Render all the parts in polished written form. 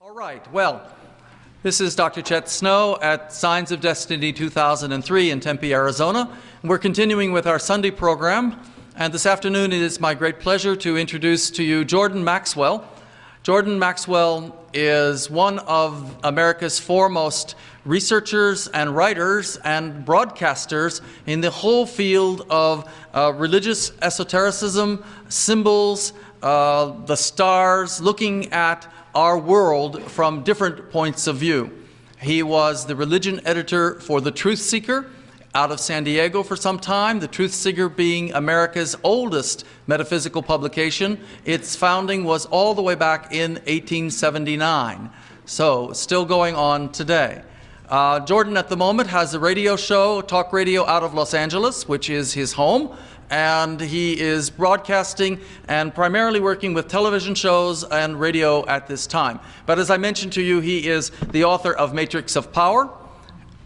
All right, well, this is Dr. Chet Snow at Signs of Destiny 2003 in Tempe, Arizona. We're continuing with our Sunday program, and this afternoon it is my great pleasure to introduce to you Jordan Maxwell. Jordan Maxwell is one of America's foremost researchers and writers and broadcasters in the whole field of religious esotericism, symbols, the stars, looking at our world from different points of view. He was the religion editor for The Truth Seeker out of San Diego for some time, The Truth Seeker being America's oldest metaphysical publication. Its founding was all the way back in 1879, so still going on today. Jordan at the moment has a radio show, talk radio out of Los Angeles, which is his home, and he is broadcasting and primarily working with television shows and radio at this time. But as I mentioned to you, he is the author of Matrix of Power,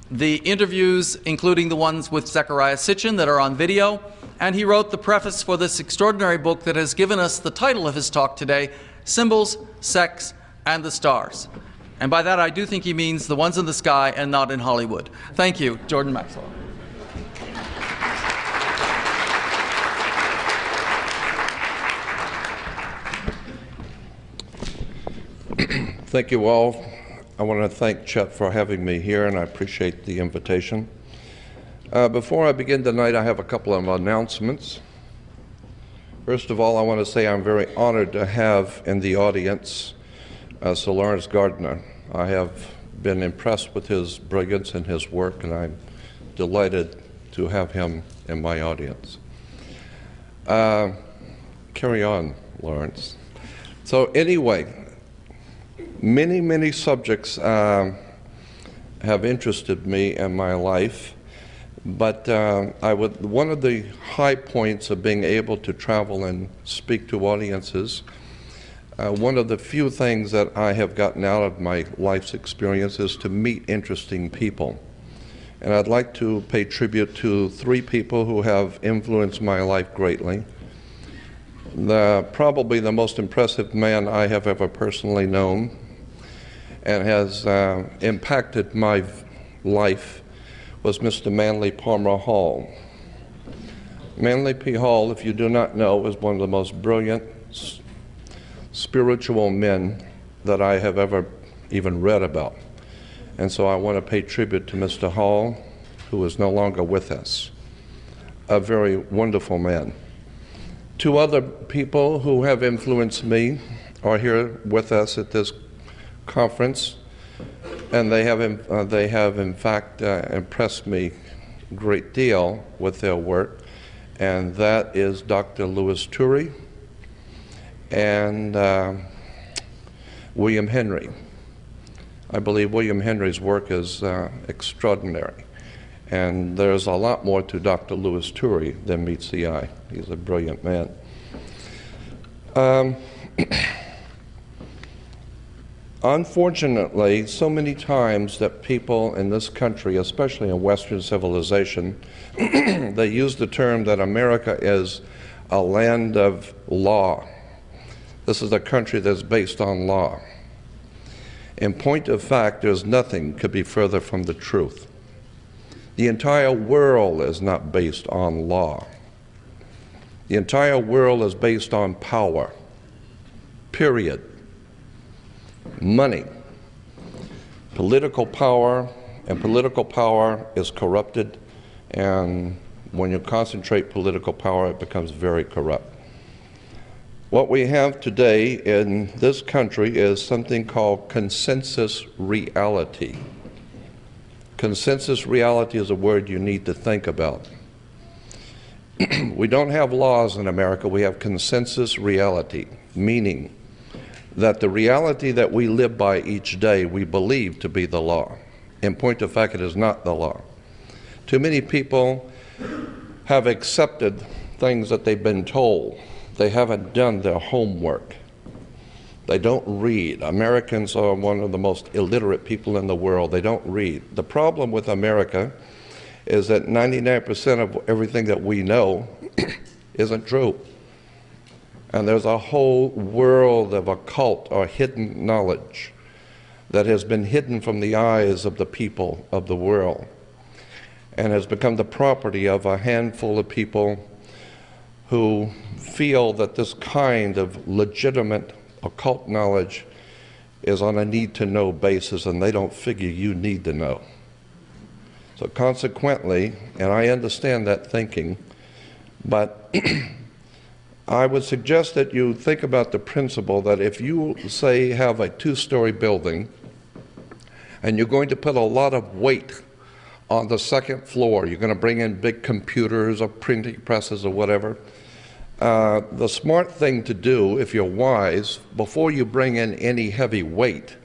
the interviews, including the ones with Zecharia Sitchin that are on video, and he wrote the preface for this extraordinary book that has given us the title of his talk today, Symbols, Sex, and the Stars. And by that I do think he means the ones in the sky and not in Hollywood. Thank you, Jordan Maxwell. Thank you all. I want to thank Chet for having me here, and I appreciate the invitation. Before I begin tonight, I have a couple of announcements. First of all, I want to say I'm very honored to have in the audience Sir Lawrence Gardner. I have been impressed with his brilliance and his work, and I'm delighted to have him in my audience. Carry on, Lawrence. So anyway, many subjects have interested me in my life, but one of the high points of being able to travel and speak to audiences, one of the few things that I have gotten out of my life's experience is to meet interesting people. And I'd like to pay tribute to three people who have influenced my life greatly. Probably the most impressive man I have ever personally known and has impacted my life was Mr. Manly Palmer Hall. Manly P. Hall, if you do not know, is one of the most brilliant spiritual men that I have ever even read about. And so I want to pay tribute to Mr. Hall, who is no longer with us. A very wonderful man. Two other people who have influenced me are here with us at this conference, and they have in fact impressed me a great deal with their work, and that is Dr. Louis Turey and William Henry. I believe William Henry's work is extraordinary, and there's a lot more to Dr. Louis Turey than meets the eye. He's a brilliant man. Unfortunately, so many times that people in this country, especially in Western civilization, they use the term that America is a land of law. This is a country that's based on law. In point of fact, there's nothing could be further from the truth. The entire world is not based on law. The entire world is based on power, period. Money, political power, and political power is corrupted, and when you concentrate political power, it becomes very corrupt. What we have today in this country is something called consensus reality. Consensus reality is a word you need to think about. We don't have laws in America, we have consensus reality, meaning that the reality that we live by each day we believe to be the law. In point of fact, it is not the law. Too many people have accepted things that they've been told. They haven't done their homework. They don't read. Americans are one of the most illiterate people in the world. They don't read. The problem with America is that 99% of everything that we know isn't true. And there's a whole world of occult or hidden knowledge that has been hidden from the eyes of the people of the world and has become the property of a handful of people who feel that this kind of legitimate occult knowledge is on a need-to-know basis, and they don't figure you need to know. So consequently, and I understand that thinking, but I would suggest that you think about the principle that if you, say, have a two-story building and you're going to put a lot of weight on the second floor, you're going to bring in big computers or printing presses or whatever, the smart thing to do, if you're wise, before you bring in any heavy weight,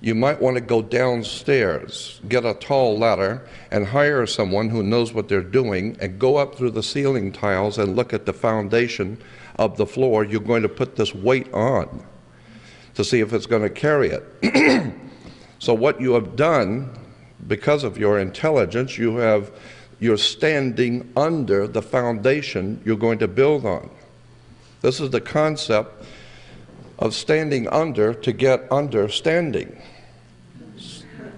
you might want to go downstairs, get a tall ladder, and hire someone who knows what they're doing, and go up through the ceiling tiles and look at the foundation of the floor you're going to put this weight on to see if it's going to carry it. So what you have done, because of your intelligence, you're standing under the foundation you're going to build on. This is the concept of standing under to get understanding.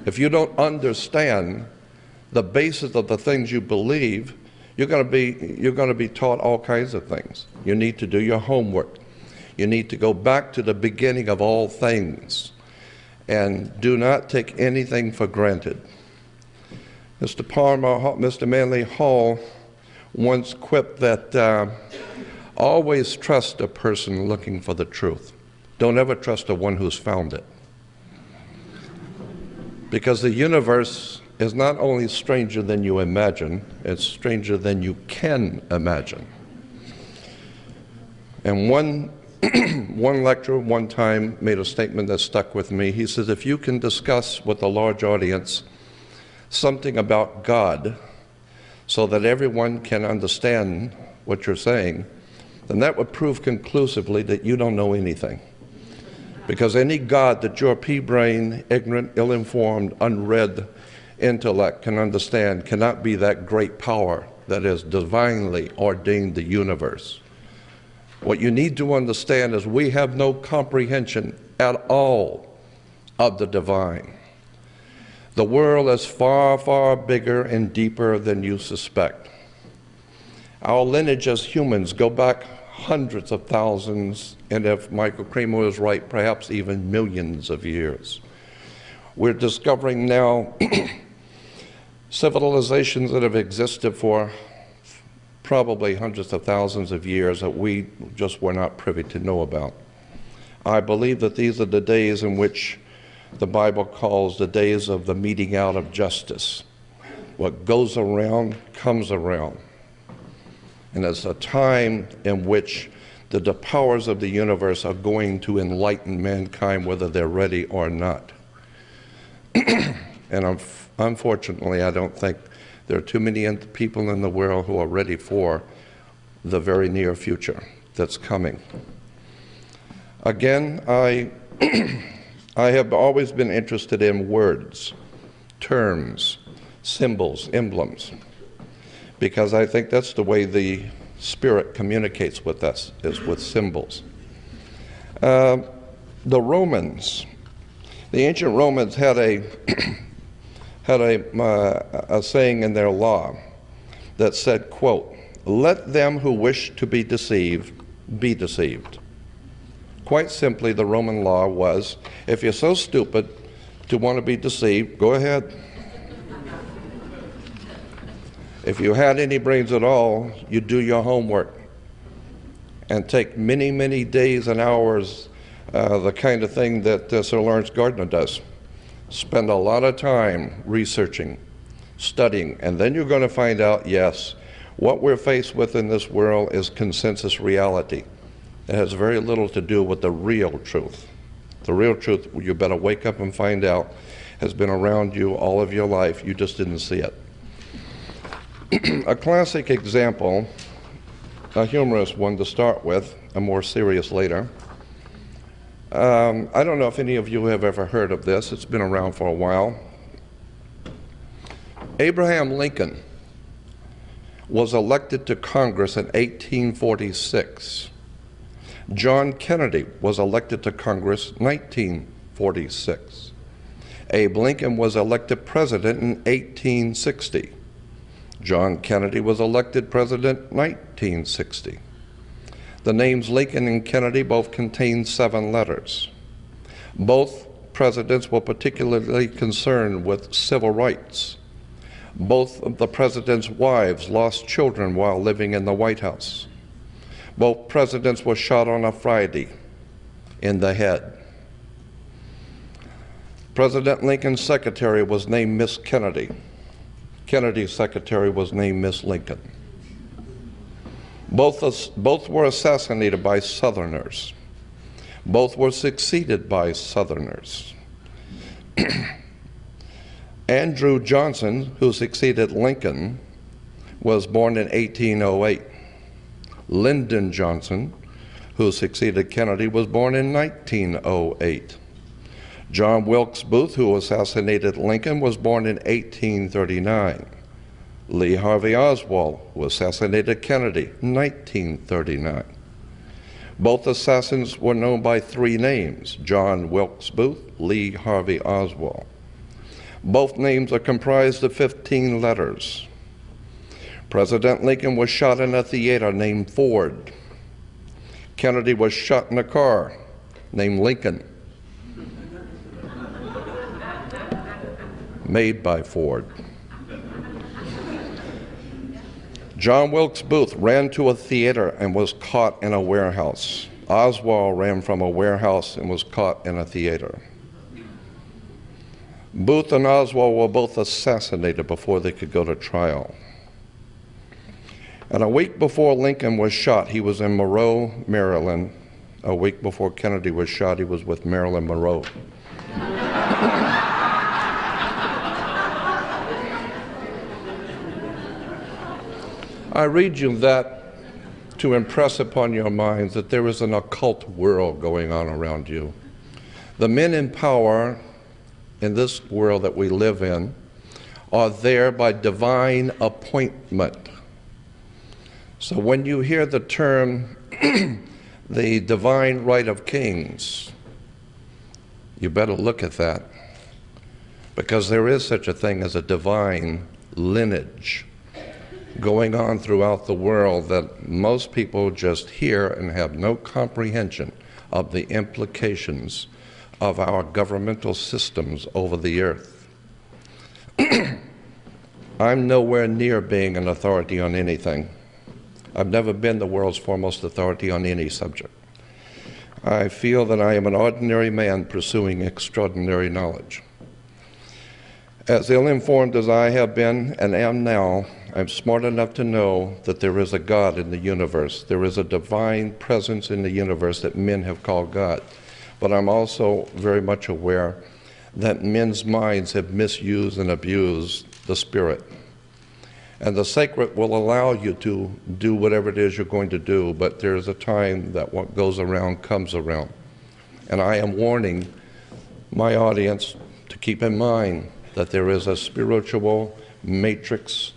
If you don't understand the basis of the things you believe, you're going to be taught all kinds of things. You need to do your homework. You need to go back to the beginning of all things, and do not take anything for granted. Mr. Manly Hall once quipped that always trust a person looking for the truth. Don't ever trust the one who's found it. Because the universe is not only stranger than you imagine, it's stranger than you can imagine. And one lecturer one time made a statement that stuck with me. He says, if you can discuss with a large audience something about God so that everyone can understand what you're saying, then that would prove conclusively that you don't know anything. Because any God that your pea-brained, ignorant, ill-informed, unread intellect can understand cannot be that great power that has divinely ordained the universe. What you need to understand is we have no comprehension at all of the divine. The world is far, far bigger and deeper than you suspect. Our lineage as humans go back hundreds of thousands, and if Michael Kramer is right, perhaps even millions of years. We're discovering now civilizations that have existed for probably hundreds of thousands of years that we just were not privy to know about. I believe that these are the days in which the Bible calls the days of the meting out of justice. What goes around comes around. And it's a time in which the powers of the universe are going to enlighten mankind whether they're ready or not. And unfortunately, I don't think there are too many people in the world who are ready for the very near future that's coming. Again, I have always been interested in words, terms, symbols, emblems, because I think that's the way the Spirit communicates with us, is with symbols. The Romans, the ancient Romans had a saying in their law that said, quote, "Let them who wish to be deceived, be deceived." Quite simply, the Roman law was, if you're so stupid to want to be deceived, go ahead. If you had any brains at all, you do your homework and take many, many days and hours, the kind of thing that Sir Lawrence Gardner does. Spend a lot of time researching, studying, and then you're going to find out, yes, what we're faced with in this world is consensus reality. It has very little to do with the real truth. The real truth, you better wake up and find out, has been around you all of your life. You just didn't see it. A classic example, a humorous one to start with, a more serious later. I don't know if any of you have ever heard of this. It's been around for a while. Abraham Lincoln was elected to Congress in 1846. John Kennedy was elected to Congress in 1946. Abe Lincoln was elected president in 1860. John Kennedy was elected president in 1960. The names Lincoln and Kennedy both contain 7 letters. Both presidents were particularly concerned with civil rights. Both of the presidents' wives lost children while living in the White House. Both presidents were shot on a Friday in the head. President Lincoln's secretary was named Miss Kennedy. Kennedy's secretary was named Miss Lincoln. Both were assassinated by Southerners. Both were succeeded by Southerners. Andrew Johnson, who succeeded Lincoln, was born in 1808. Lyndon Johnson, who succeeded Kennedy, was born in 1908. John Wilkes Booth, who assassinated Lincoln, was born in 1839. Lee Harvey Oswald, who assassinated Kennedy, 1939. Both assassins were known by 3 names: John Wilkes Booth, Lee Harvey Oswald. Both names are comprised of 15 letters. President Lincoln was shot in a theater named Ford. Kennedy was shot in a car named Lincoln, made by Ford. John Wilkes Booth ran to a theater and was caught in a warehouse. Oswald ran from a warehouse and was caught in a theater. Booth and Oswald were both assassinated before they could go to trial. And a week before Lincoln was shot, he was in Monroe, Maryland. A week before Kennedy was shot, he was with Marilyn Monroe. I read you that to impress upon your minds that there is an occult world going on around you. The men in power in this world that we live in are there by divine appointment. So when you hear the term the divine right of kings, you better look at that, because there is such a thing as a divine lineage going on throughout the world that most people just hear and have no comprehension of the implications of our governmental systems over the earth. I'm nowhere near being an authority on anything. I've never been the world's foremost authority on any subject. I feel that I am an ordinary man pursuing extraordinary knowledge. As ill-informed as I have been and am now, I'm smart enough to know that there is a God in the universe. There is a divine presence in the universe that men have called God. But I'm also very much aware that men's minds have misused and abused the Spirit. And the sacred will allow you to do whatever it is you're going to do, but there is a time that what goes around comes around. And I am warning my audience to keep in mind that there is a spiritual matrix,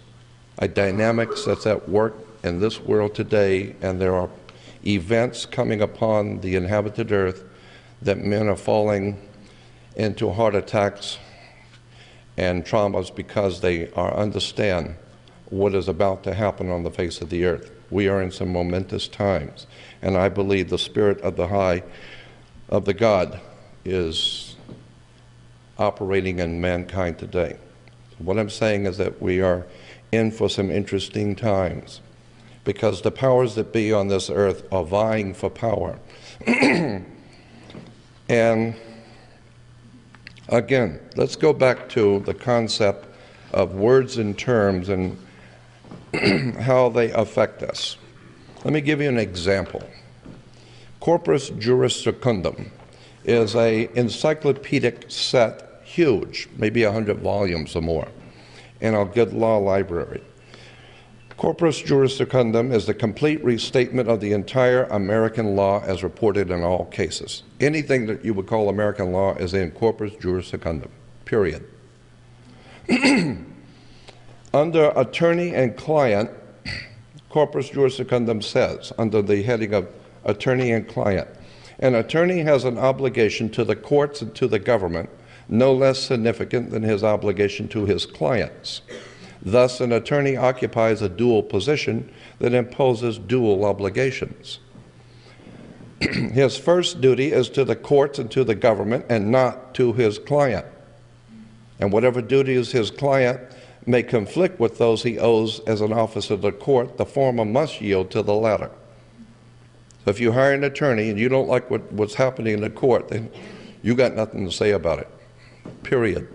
a dynamics that's at work in this world today, and there are events coming upon the inhabited earth that men are falling into heart attacks and traumas because they understand what is about to happen on the face of the earth. We are in some momentous times, and I believe the spirit of the God is operating in mankind today. What I'm saying is that we are in for some interesting times, because the powers that be on this earth are vying for power. And again, let's go back to the concept of words and terms and how they affect us. Let me give you an example. Corpus Juris Secundum is an encyclopedic set, huge, maybe 100 volumes or more, in our good law library. Corpus Juris Secundum is the complete restatement of the entire American law as reported in all cases. Anything that you would call American law is in Corpus Juris Secundum, period. Under attorney and client, Corpus Juris Secundum says, under the heading of attorney and client, an attorney has an obligation to the courts and to the government no less significant than his obligation to his clients. Thus, an attorney occupies a dual position that imposes dual obligations. His first duty is to the courts and to the government, and not to his client. And whatever duties his client may conflict with those he owes as an officer of the court, the former must yield to the latter. So if you hire an attorney and you don't like what's happening in the court, then you got nothing to say about it, period.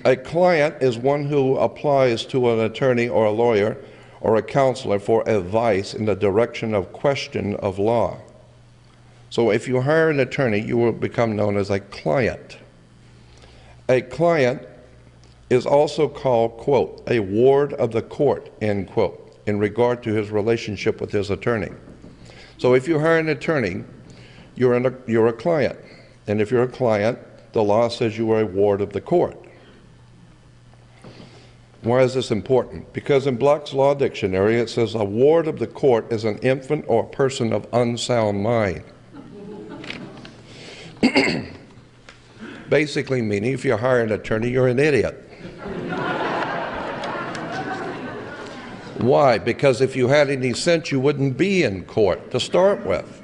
A client is one who applies to an attorney or a lawyer or a counselor for advice in the direction of question of law. So if you hire an attorney, you will become known as a client. A client is also called, quote, a ward of the court, end quote, in regard to his relationship with his attorney. So if you hire an attorney, you're a client. And if you're a client, the law says you are a ward of the court. Why is this important? Because in Black's Law Dictionary it says a ward of the court is an infant or person of unsound mind. Basically meaning if you hire an attorney, you're an idiot. Why? Because if you had any sense, you wouldn't be in court to start with.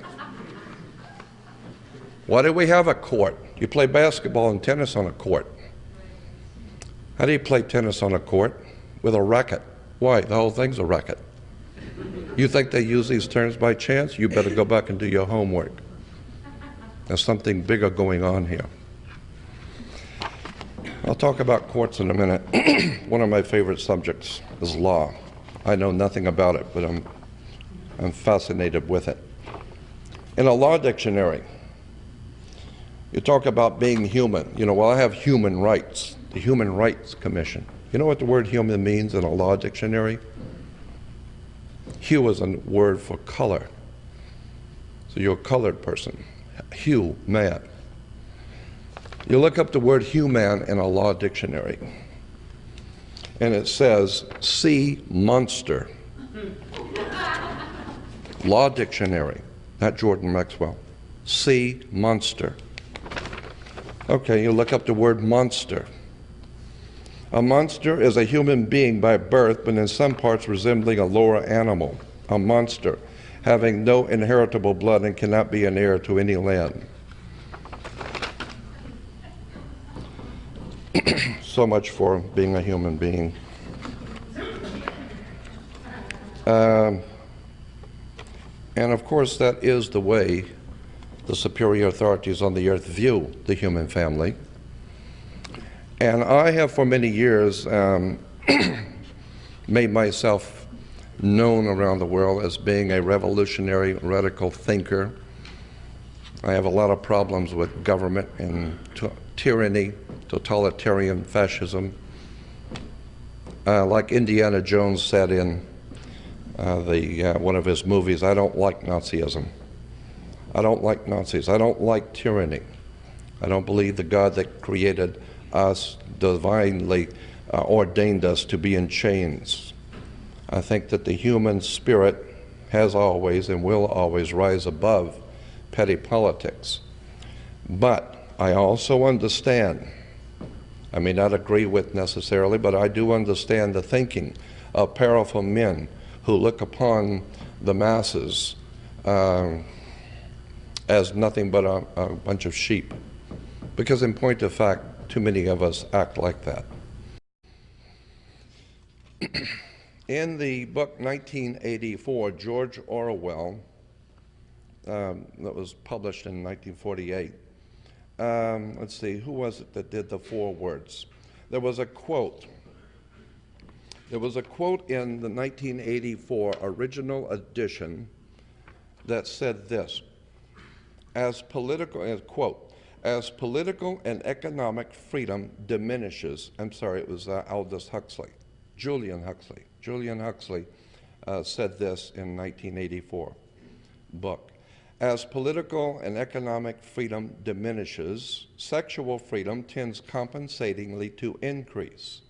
Why do we have a court? You play basketball and tennis on a court. How do you play tennis on a court? With a racket. Why? The whole thing's a racket. You think they use these terms by chance? You better go back and do your homework. There's something bigger going on here. I'll talk about courts in a minute. One of my favorite subjects is law. I know nothing about it, but I'm fascinated with it. In a law dictionary, you talk about being human. You know, well, I have human rights, the Human Rights Commission. You know what the word human means in a law dictionary? Hue is a word for color. So you're a colored person. Hue, man. You look up the word human in a law dictionary, and it says, sea monster. Law dictionary, not Jordan Maxwell. Sea monster. Okay, you look up the word monster. A monster is a human being by birth, but in some parts resembling a lower animal. A monster, having no inheritable blood and cannot be an heir to any land. So much for being a human being. And of course, that is the way the superior authorities on the earth view the human family. And I have for many years made myself known around the world as being a revolutionary, radical thinker. I have a lot of problems with government and tyranny, totalitarian fascism. Like Indiana Jones said in one of his movies, I don't like Nazism. I don't like Nazis. I don't like tyranny. I don't believe the God that created us divinely ordained us to be in chains. I think that the human spirit has always and will always rise above petty politics. But I also understand, I may not agree with necessarily, but I do understand the thinking of powerful men who look upon the masses as nothing but a bunch of sheep. Because in point of fact, too many of us act like that. In the book 1984, George Orwell, that was published in 1948, let's see, who was it that did the forewords? There was a quote. There was a quote in the 1984 original edition that said this, quote, as political and economic freedom diminishes, I'm sorry, it was Aldous Huxley, Julian Huxley. Julian Huxley said this in 1984 book. As political and economic freedom diminishes, sexual freedom tends compensatingly to increase.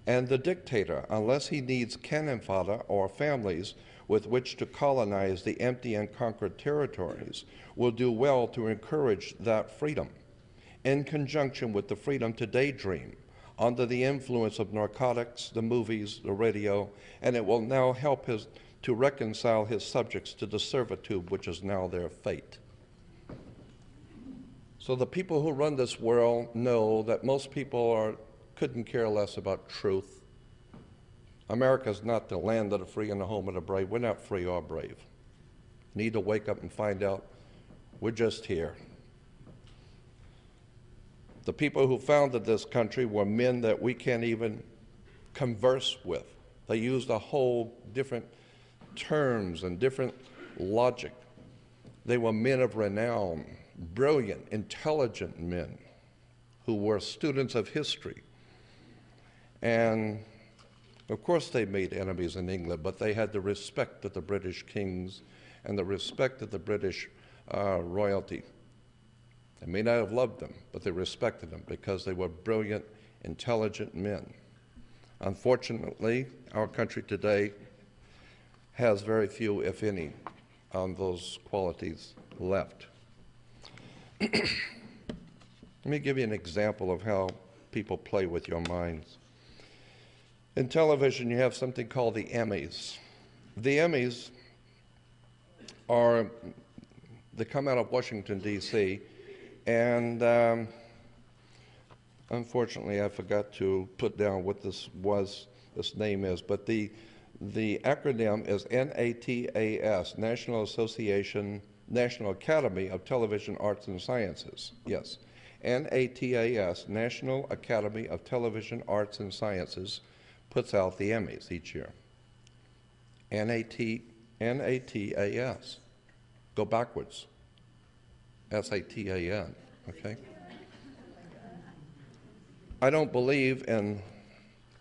And the dictator, unless he needs cannon fodder or families with which to colonize the empty and conquered territories, will do well to encourage that freedom. in conjunction with the freedom to daydream, under the influence of narcotics, the movies, the radio, and it will now help to reconcile his subjects to the servitude which is now their fate. So the people who run this world know that most people couldn't care less about truth. America is not the land of the free and the home of the brave. We're not free or brave. Need to wake up and find out we're just here. The people who founded this country were men that we can't even converse with. They used a whole different terms and different logic. They were men of renown, brilliant, intelligent men who were students of history. And of course they made enemies in England, but they had the respect of the British kings and the respect of the British royalty. They may not have loved them, but they respected them because they were brilliant, intelligent men. Unfortunately, our country today has very few, if any, on those qualities left. Let me give you an example of how people play with your minds. In television, you have something called the Emmys. The Emmys they come out of Washington, D.C., and unfortunately, I forgot to put down what this name is, but the acronym is NATAS, National Academy of Television Arts and Sciences. Yes, NATAS, National Academy of Television Arts and Sciences, puts out the Emmys each year. NATAS. Go backwards. SATAN, okay? I don't believe in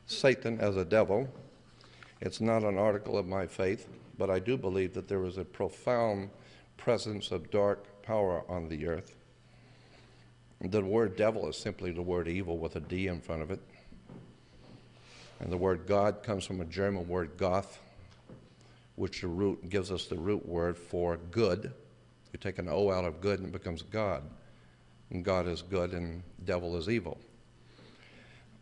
Satan as a devil. It's not an article of my faith, but I do believe that there is a profound presence of dark power on the earth. The word devil is simply the word evil with a D in front of it. And the word God comes from a German word Goth, which gives us the root word for good. You take an O out of good and it becomes God. And God is good and devil is evil.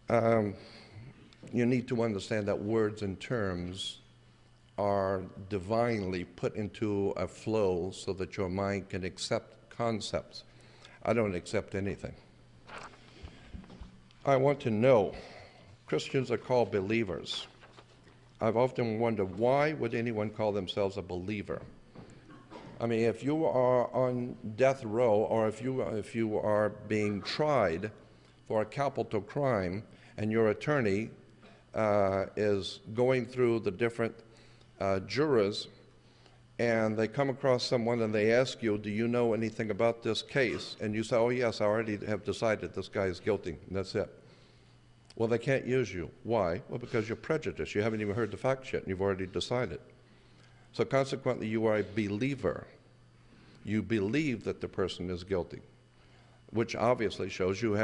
You need to understand that words and terms are divinely put into a flow so that your mind can accept concepts. I don't accept anything. I want to know, Christians are called believers. I've often wondered, why would anyone call themselves a believer? I mean, if you are on death row, or if you are being tried for a capital crime, and your attorney is going through the different jurors, and they come across someone and they ask you, do you know anything about this case? And you say, oh yes, I already have decided this guy is guilty, and that's it. Well, they can't use you. Why? Well, because you're prejudiced. You haven't even heard the facts yet, and you've already decided. So consequently, you are a believer. You believe that the person is guilty, which obviously shows you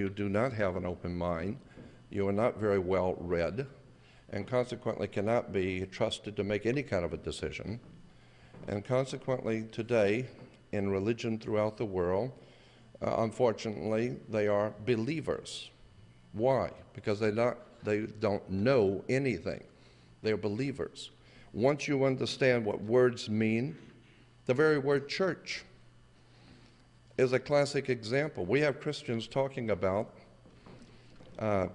do not have an open mind. You are not very well read, and consequently cannot be trusted to make any kind of a decision. And consequently, today, in religion throughout the world, unfortunately, they are believers. Why? Because they don't know anything. They're believers. Once you understand what words mean, the very word church is a classic example. We have Christians talking about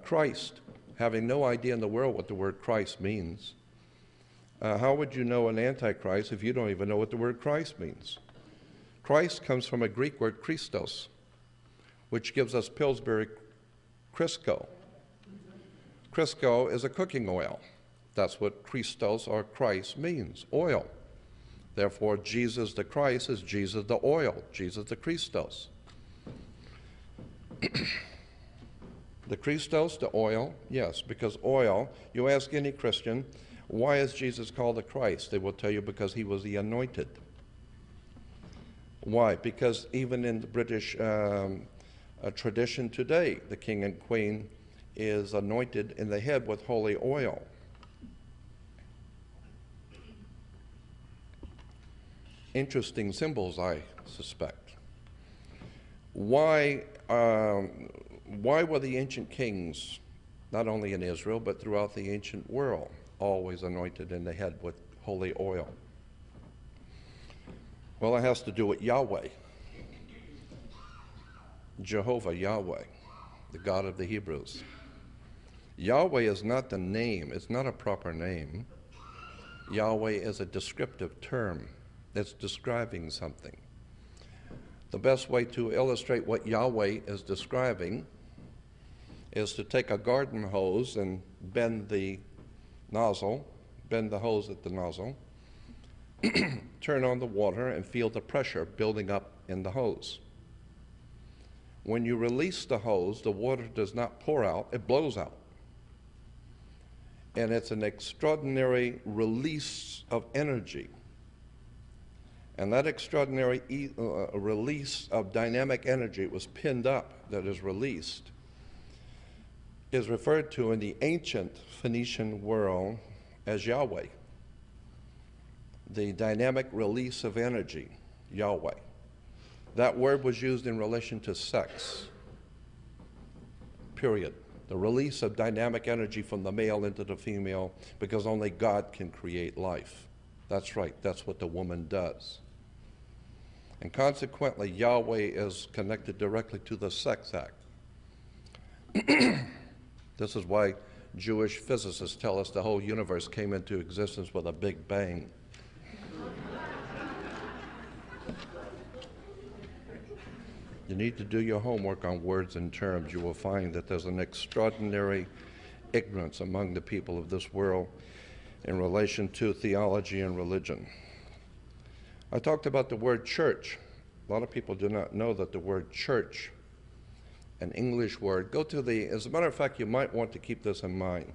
Christ, having no idea in the world what the word Christ means. How would you know an antichrist if you don't even know what the word Christ means? Christ comes from a Greek word Christos, which gives us Pillsbury Crisco. Crisco is a cooking oil. That's what Christos or Christ means, oil. Therefore, Jesus the Christ is Jesus the oil, Jesus the Christos. The Christos, the oil, yes, because oil, you ask any Christian, why is Jesus called the Christ? They will tell you because he was the anointed. Why? Because even in the British tradition today, the king and queen is anointed in the head with holy oil. Interesting symbols, I suspect. why were the ancient kings, not only in Israel, but throughout the ancient world, always anointed in the head with holy oil? Well, it has to do with Yahweh, Jehovah, Yahweh, the God of the Hebrews. Yahweh is not the name, it's not a proper name. Yahweh is a descriptive term that's describing something. The best way to illustrate what Yahweh is describing is to take a garden hose and bend the hose at the nozzle, turn on the water and feel the pressure building up in the hose. When you release the hose, the water does not pour out, it blows out. And it's an extraordinary release of energy. And that extraordinary release of dynamic energy, it was pinned up, that is released, is referred to in the ancient Phoenician world as Yahweh. The dynamic release of energy, Yahweh. That word was used in relation to sex, period. The release of dynamic energy from the male into the female, because only God can create life. That's right, that's what the woman does. And consequently, Yahweh is connected directly to the sex act. This is why Jewish physicists tell us the whole universe came into existence with a big bang. You need to do your homework on words and terms. You will find that there's an extraordinary ignorance among the people of this world in relation to theology and religion. I talked about the word church. A lot of people do not know that the word church, an English word, as a matter of fact, you might want to keep this in mind.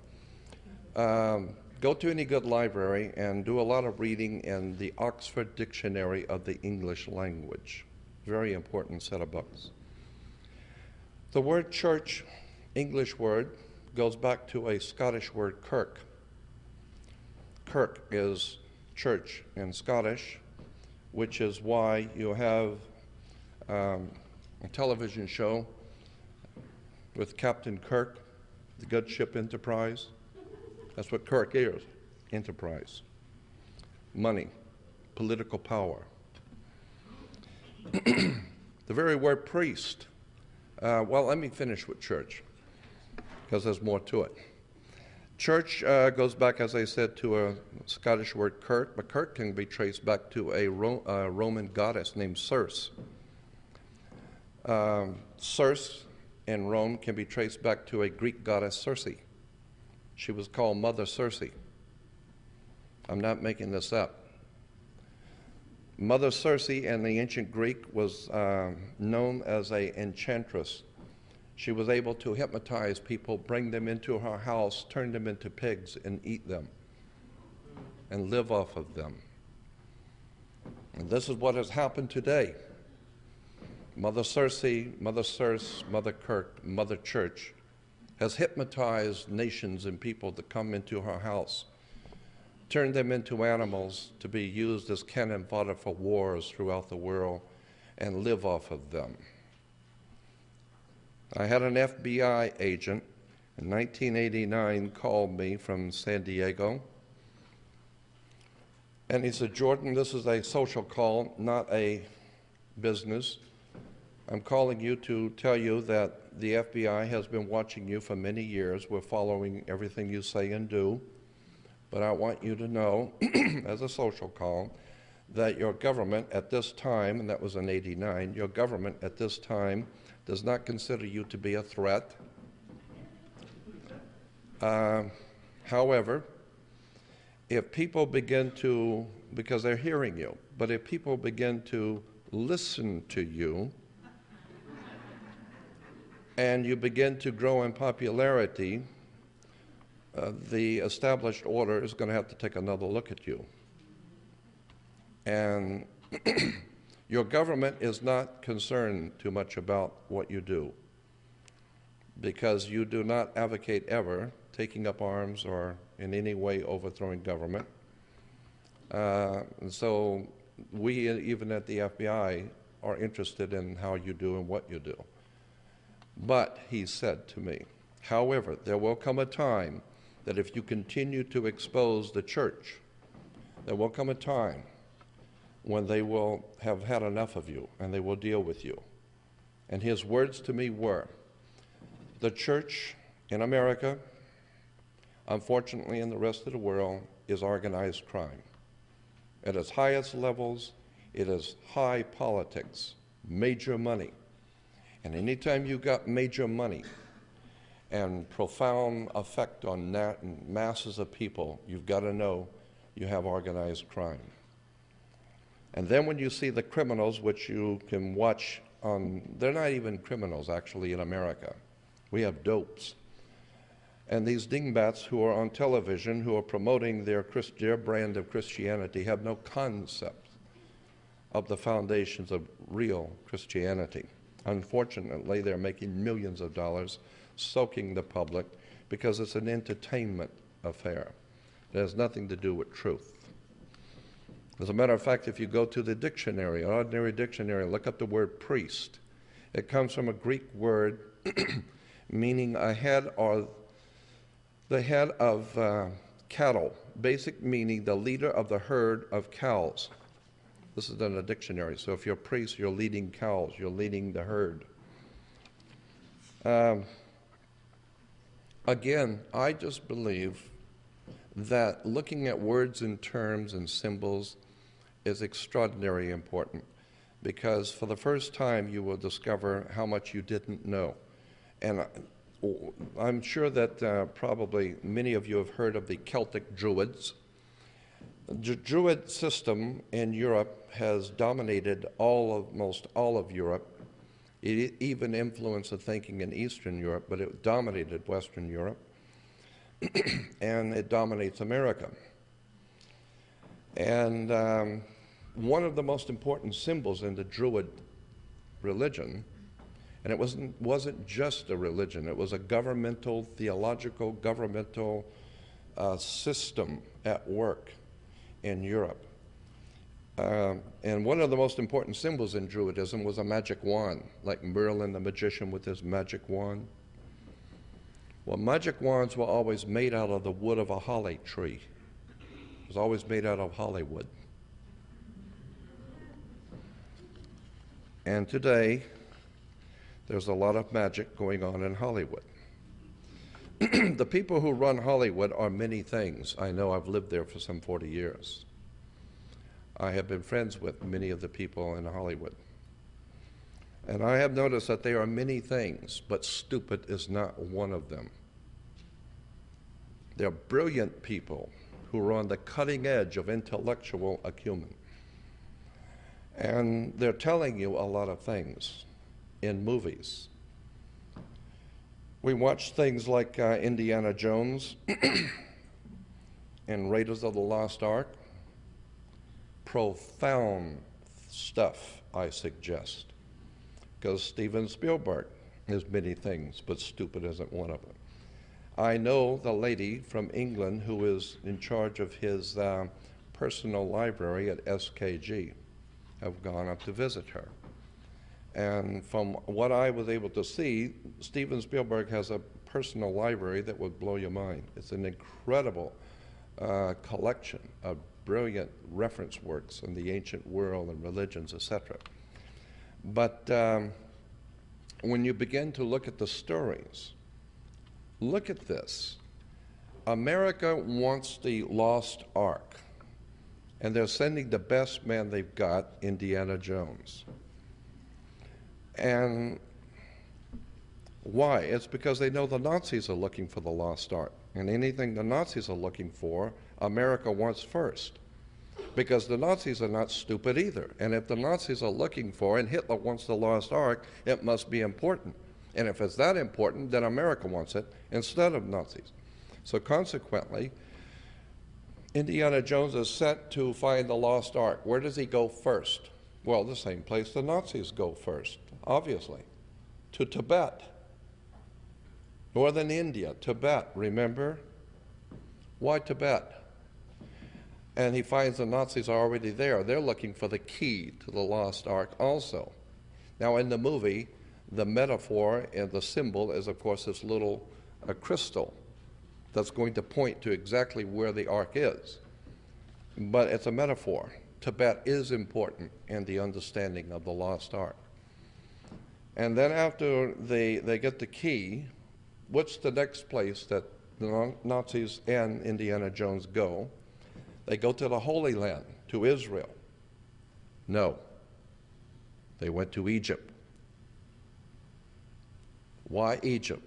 Go to any good library and do a lot of reading in the Oxford Dictionary of the English Language. Very important set of books. The word church, English word, goes back to a Scottish word, kirk. Kirk is church in Scottish, which is why you have a television show with Captain Kirk, the good ship Enterprise. That's what Kirk is, enterprise. Money, political power. The very word priest, well, let me finish with church, because there's more to it. Church goes back, as I said, to a Scottish word kirk, but kirk can be traced back to a Roman goddess named Circe. Circe in Rome can be traced back to a Greek goddess Circe. She was called Mother Circe. I'm not making this up. Mother Circe in the ancient Greek was known as an enchantress. She was able to hypnotize people, bring them into her house, turn them into pigs, and eat them, and live off of them. And this is what has happened today. Mother Circe, Mother Kirk, Mother Church has hypnotized nations and people that come into her house, turned them into animals to be used as cannon fodder for wars throughout the world, and live off of them. I had an FBI agent in 1989 call me from San Diego, and he said, "Jordan, this is a social call, not a business. I'm calling you to tell you that the FBI has been watching you for many years. We're following everything you say and do. But I want you to know, as a social call, that your government at this time," and that was in '89, "your government at this time does not consider you to be a threat. However, if people begin to, because they're hearing you, but if people begin to listen to you, and you begin to grow in popularity, the established order is going to have to take another look at you. And your government is not concerned too much about what you do, because you do not advocate ever taking up arms or in any way overthrowing government. And so we, even at the FBI, are interested in how you do and what you do. But he said to me, however, there will come a time that if you continue to expose the church, there will come a time when they will have had enough of you and they will deal with you. And his words to me were, the church in America, unfortunately in the rest of the world, is organized crime. At its highest levels, it is high politics, major money. And anytime you got major money and profound effect on masses of people, you've got to know you have organized crime. And then when you see the criminals, which you can watch on, they're not even criminals actually in America. We have dopes. And these dingbats who are on television, who are promoting their brand of Christianity, have no concept of the foundations of real Christianity. Unfortunately, they're making millions of dollars soaking the public because it's an entertainment affair. It has nothing to do with truth. As a matter of fact, if you go to the dictionary, an ordinary dictionary, look up the word priest. It comes from a Greek word meaning a head or the head of cattle, basic meaning the leader of the herd of cows. This is in a dictionary. So if you're a priest, you're leading cows, you're leading the herd. Again, I just believe that looking at words and terms and symbols is extraordinarily important, because for the first time you will discover how much you didn't know. And I'm sure that probably many of you have heard of the Celtic Druids. The Druid system in Europe has dominated most all of Europe. It even influenced the thinking in Eastern Europe, but it dominated Western Europe, and it dominates America. And one of the most important symbols in the Druid religion, and it wasn't just a religion, it was a governmental, theological, governmental system at work in Europe. And one of the most important symbols in Druidism was a magic wand, like Merlin the magician with his magic wand. Well, magic wands were always made out of the wood of a holly tree. It was always made out of hollywood. And today, there's a lot of magic going on in Hollywood. The people who run Hollywood are many things. I know, I've lived there for some 40 years. I have been friends with many of the people in Hollywood. And I have noticed that there are many things, but stupid is not one of them. They're brilliant people who are on the cutting edge of intellectual acumen. And they're telling you a lot of things in movies. We watch things like Indiana Jones and Raiders of the Lost Ark. Profound stuff, I suggest, because Steven Spielberg is many things, but stupid isn't one of them. I know the lady from England who is in charge of his personal library at SKG. I've gone up to visit her. And from what I was able to see, Steven Spielberg has a personal library that would blow your mind. It's an incredible collection of brilliant reference works in the ancient world and religions, etc. But when you begin to look at the stories, look at this. America wants the lost ark, and they're sending the best man they've got, Indiana Jones. And why? It's because they know the Nazis are looking for the lost ark. And anything the Nazis are looking for, America wants first. Because the Nazis are not stupid either. And if the Nazis are looking for, and Hitler wants the lost ark, it must be important. And if it's that important, then America wants it instead of Nazis. So consequently, Indiana Jones is sent to find the lost ark. Where does he go first? Well, the same place the Nazis go first, obviously, to Tibet. Northern India, Tibet, remember? Why Tibet? And he finds the Nazis are already there. They're looking for the key to the lost ark also. Now in the movie, the metaphor and the symbol is, of course, this little crystal that's going to point to exactly where the ark is. But it's a metaphor. Tibet is important in the understanding of the lost ark. And then after they get the key, what's the next place that the Nazis and Indiana Jones go? They go to the Holy Land, to Israel. No. They went to Egypt. Why Egypt?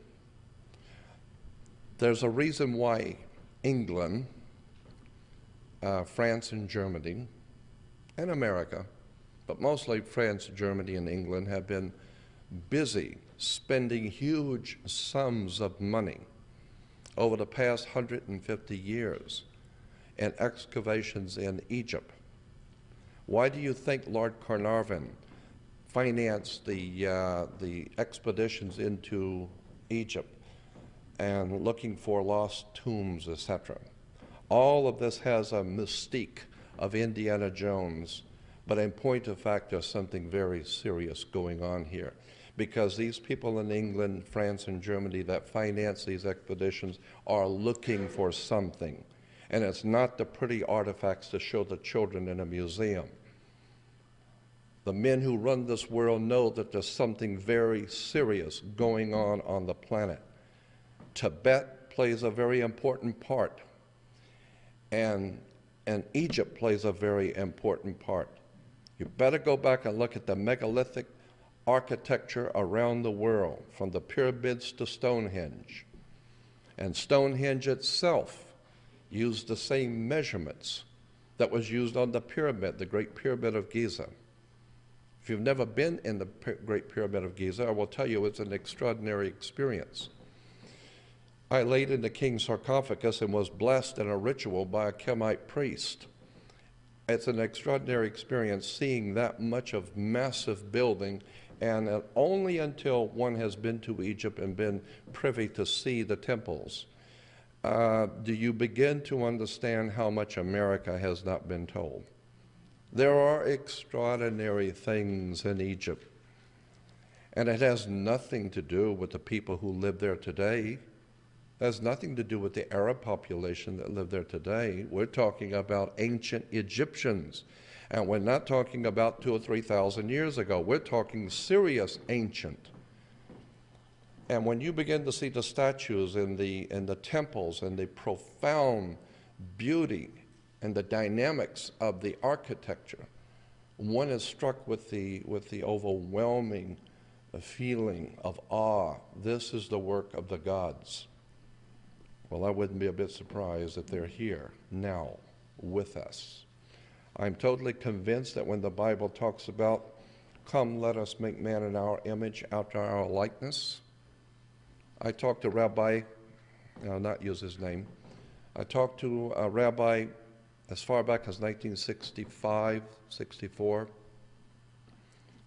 There's a reason why England, France and Germany, and America, but mostly France, Germany, and England have been busy spending huge sums of money over the past 150 years in excavations in Egypt. Why do you think Lord Carnarvon financed the expeditions into Egypt and looking for lost tombs, etc.? All of this has a mystique of Indiana Jones, but in point of fact, there's something very serious going on here, because these people in England, France, and Germany that finance these expeditions are looking for something. And it's not the pretty artifacts to show the children in a museum. The men who run this world know that there's something very serious going on the planet. Tibet plays a very important part, and Egypt plays a very important part. You better go back and look at the megalithic architecture around the world, from the pyramids to Stonehenge. And Stonehenge itself used the same measurements that was used on the pyramid, the Great Pyramid of Giza. If you've never been in the Great Pyramid of Giza, I will tell you it's an extraordinary experience. I laid in the king's sarcophagus and was blessed in a ritual by a Kemite priest. It's an extraordinary experience seeing that much of massive building, and only until one has been to Egypt and been privy to see the temples do you begin to understand how much America has not been told. There are extraordinary things in Egypt, and it has nothing to do with the people who live there today. It has nothing to do with the Arab population that live there today. We're talking about ancient Egyptians, and we're not talking about 2,000 or 3,000 years ago. We're talking serious ancient. And when you begin to see the statues in the temples and the profound beauty and the dynamics of the architecture, one is struck with the overwhelming feeling of awe. This is the work of the gods. Well, I wouldn't be a bit surprised if they're here now with us. I'm totally convinced that when the Bible talks about, "Come, let us make man in our image, after our likeness," I talked to Rabbi, I'll not use his name, I talked to a rabbi as far back as 1965, 64,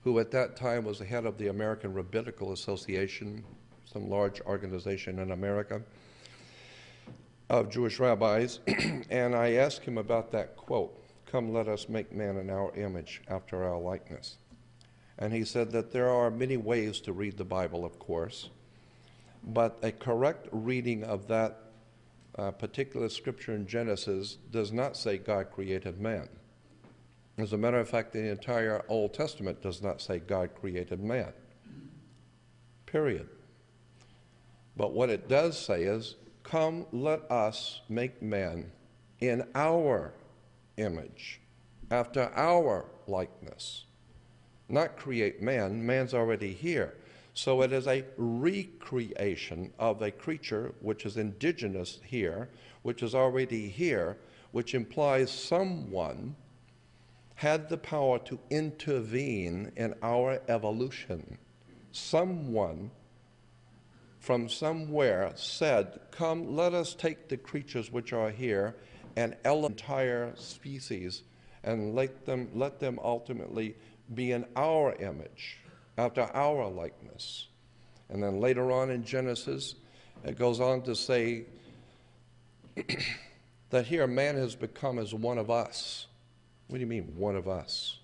who at that time was the head of the American Rabbinical Association, some large organization in America of Jewish rabbis, and I asked him about that quote, "Come, let us make man in our image, after our likeness." And he said that there are many ways to read the Bible, of course, but a correct reading of that particular scripture in Genesis does not say God created man. As a matter of fact, the entire Old Testament does not say God created man. Period. But what it does say is, "Come, let us make man in our image, after our likeness." Not create man, man's already here. So it is a recreation of a creature which is indigenous here, which is already here, which implies someone had the power to intervene in our evolution. Someone from somewhere said, "Come, let us take the creatures which are here and entire species and let them ultimately be in our image, after our likeness." And then later on in Genesis, it goes on to say that here man has become as one of us. What do you mean, one of us?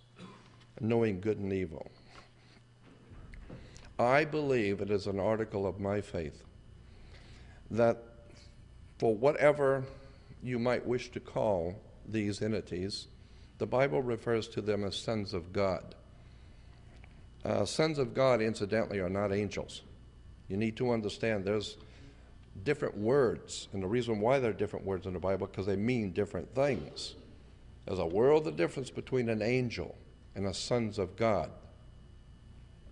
Knowing good and evil. I believe it is an article of my faith that for whatever you might wish to call these entities, the Bible refers to them as sons of God. Sons of God, incidentally, are not angels. You need to understand there's different words, and the reason why there are different words in the Bible because they mean different things. There's a world of difference between an angel and the sons of God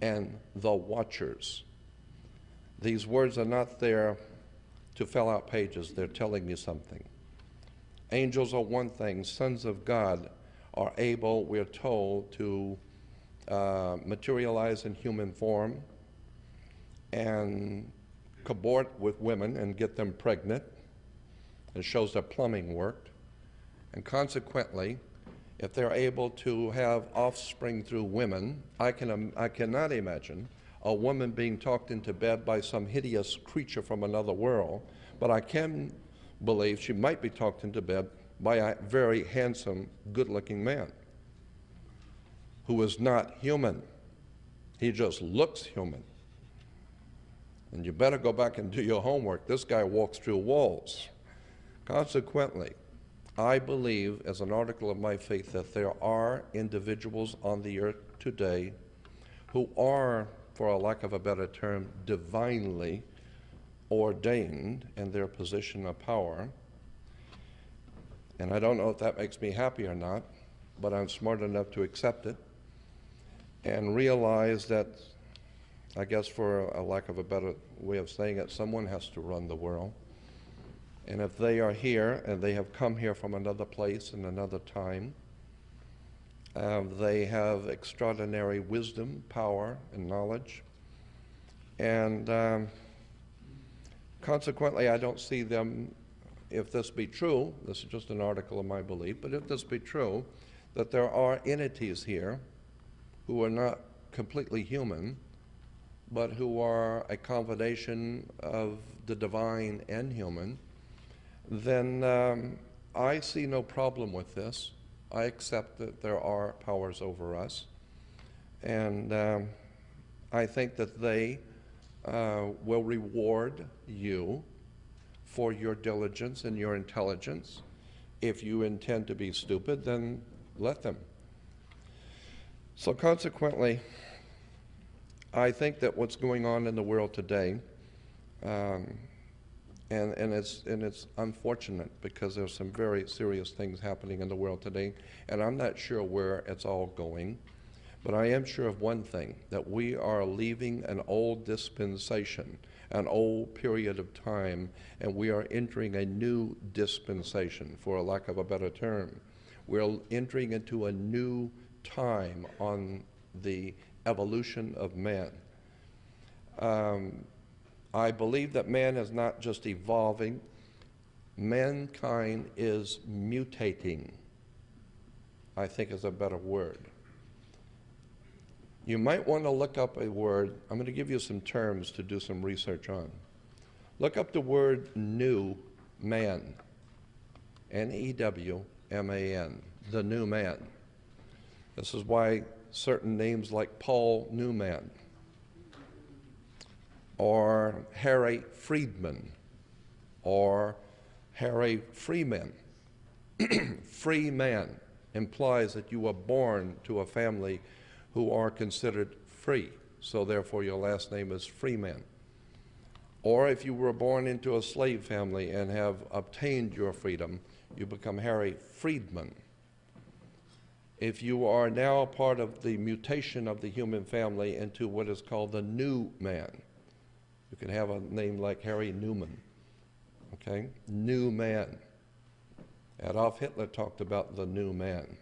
and the watchers. These words are not there to fill out pages. They're telling you something. Angels are one thing. Sons of God are able, we're told, to materialize in human form and cavort with women and get them pregnant. It shows that plumbing worked. And consequently, if they're able to have offspring through women, I cannot imagine a woman being talked into bed by some hideous creature from another world, but I can believe she might be talked into bed by a very handsome, good-looking man who is not human. He just looks human. And you better go back and do your homework. This guy walks through walls. Consequently, I believe, as an article of my faith, that there are individuals on the earth today who are, for a lack of a better term, divinely ordained in their position of power. And I don't know if that makes me happy or not, but I'm smart enough to accept it and realize that, I guess for a lack of a better way of saying it, someone has to run the world. And if they are here and they have come here from another place and another time, they have extraordinary wisdom, power, and knowledge. And consequently, I don't see them, if this be true, this is just an article of my belief, but if this be true, that there are entities here who are not completely human, but who are a combination of the divine and human, then I see no problem with this. I accept that there are powers over us, and I think that they will reward you for your diligence and your intelligence. If you intend to be stupid, then let them. So consequently, I think that what's going on in the world today, and it's unfortunate because there's some very serious things happening in the world today, and I'm not sure where it's all going, but I am sure of one thing, that we are leaving an old dispensation, an old period of time, and we are entering a new dispensation, for a lack of a better term. We're entering into a new time on the evolution of man. I believe that man is not just evolving, mankind is mutating, I think is a better word. You might want to look up a word. I'm going to give you some terms to do some research on. Look up the word new man, N-E-W-M-A-N, the new man. This is why certain names like Paul Newman or Harry Friedman or Harry Freeman. Free man implies that you were born to a family who are considered free, so therefore your last name is Freeman. Or if you were born into a slave family and have obtained your freedom, you become Harry Friedman. If you are now part of the mutation of the human family into what is called the new man, you can have a name like Harry Newman, okay? New man. Adolf Hitler talked about the new man.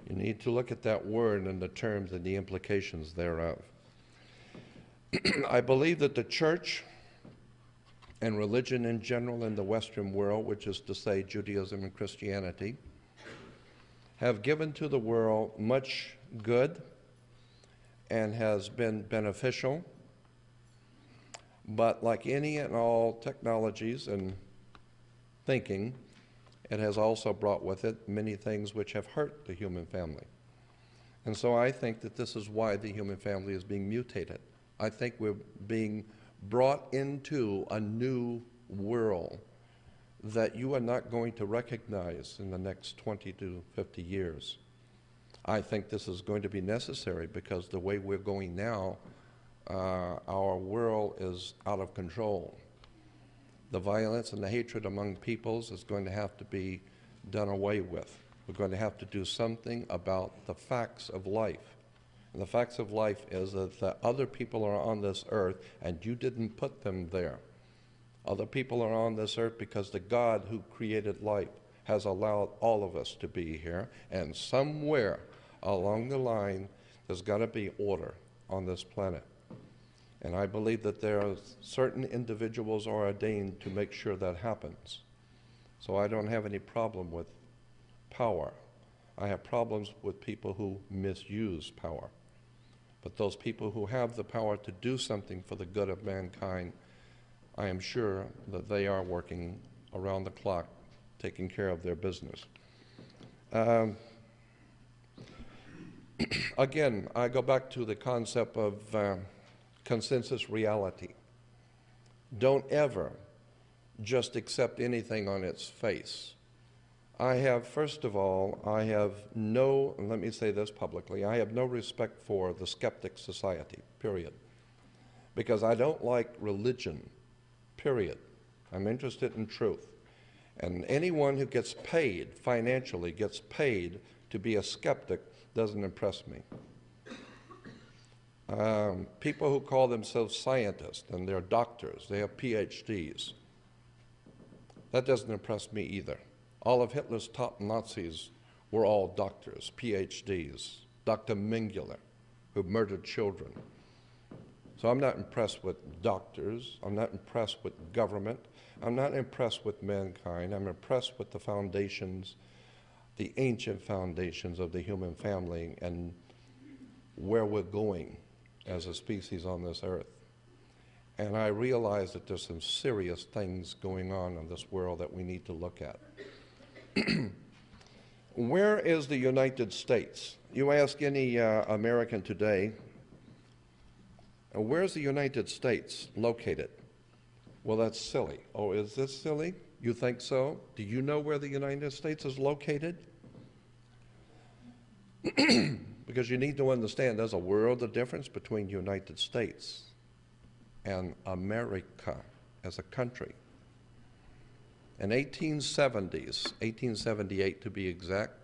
You need to look at that word and the terms and the implications thereof. I believe that the church and religion in general in the Western world, which is to say Judaism and Christianity, have given to the world much good and has been beneficial. But like any and all technologies and thinking, it has also brought with it many things which have hurt the human family. And so I think that this is why the human family is being mutated. I think we're being brought into a new world that you are not going to recognize in the next 20 to 50 years. I think this is going to be necessary because the way we're going now, our world is out of control. The violence and the hatred among peoples is going to have to be done away with. We're going to have to do something about the facts of life. And the facts of life is that other people are on this earth and you didn't put them there. Other people are on this earth because the God who created life has allowed all of us to be here, and somewhere along the line there's got to be order on this planet. And I believe that there are certain individuals are ordained to make sure that happens. So I don't have any problem with power. I have problems with people who misuse power. But those people who have the power to do something for the good of mankind, I am sure that they are working around the clock, taking care of their business. Again, I go back to the concept of consensus reality. Don't ever just accept anything on its face. First of all, I have no, and let me say this publicly, I have no respect for the skeptic society, period. Because I don't like religion, period. I'm interested in truth. And anyone who gets paid, financially gets paid to be a skeptic doesn't impress me. People who call themselves scientists and they're doctors, they have PhDs, that doesn't impress me either. All of Hitler's top Nazis were all doctors, PhDs. Dr. Mengele, who murdered children. So I'm not impressed with doctors. I'm not impressed with government. I'm not impressed with mankind. I'm impressed with the foundations, the ancient foundations of the human family and where we're going as a species on this earth. And I realize that there's some serious things going on in this world that we need to look at. Where is the United States? You ask any American today, where's the United States located? Well, that's silly. Oh, is this silly? You think so? Do you know where the United States is located? Because you need to understand there's a world of difference between United States and America as a country. In 1870s, 1878 to be exact,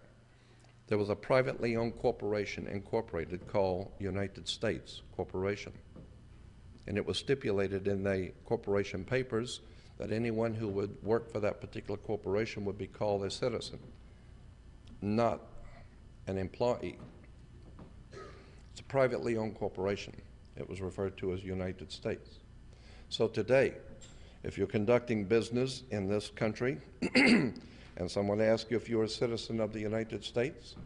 there was a privately owned corporation incorporated called United States Corporation. And it was stipulated in the corporation papers that anyone who would work for that particular corporation would be called a citizen, not an employee. It's a privately owned corporation. It was referred to as United States. So today, if you're conducting business in this country and someone asks you if you're a citizen of the United States,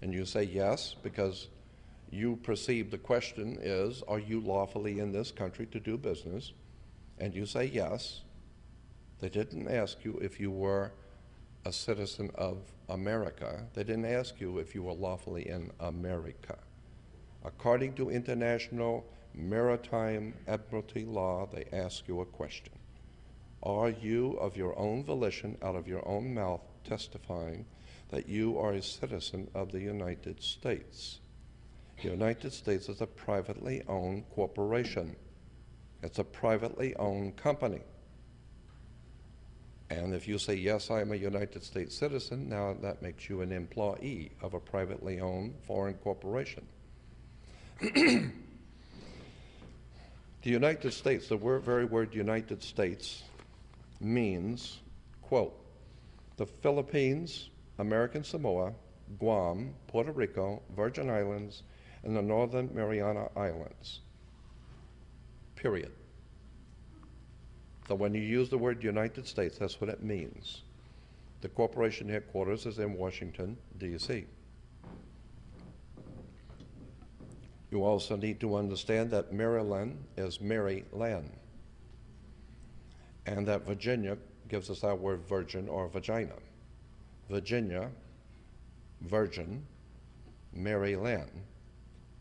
and you say yes, because you perceive the question is, are you lawfully in this country to do business? And you say yes. They didn't ask you if you were a citizen of America. They didn't ask you if you were lawfully in America. According to international maritime admiralty law, they ask you a question. Are you, of your own volition, out of your own mouth, testifying that you are a citizen of the United States? The United States is a privately owned corporation. It's a privately owned company. And if you say, yes, I am a United States citizen, now that makes you an employee of a privately owned foreign corporation. The United States, the very word United States means, quote, the Philippines, American Samoa, Guam, Puerto Rico, Virgin Islands, and the Northern Mariana Islands, period. So when you use the word United States, that's what it means. The corporation headquarters is in Washington, D.C. You also need to understand that Maryland is Mary land, and that Virginia gives us our word virgin or vagina. Virginia, Virgin, Mary Land.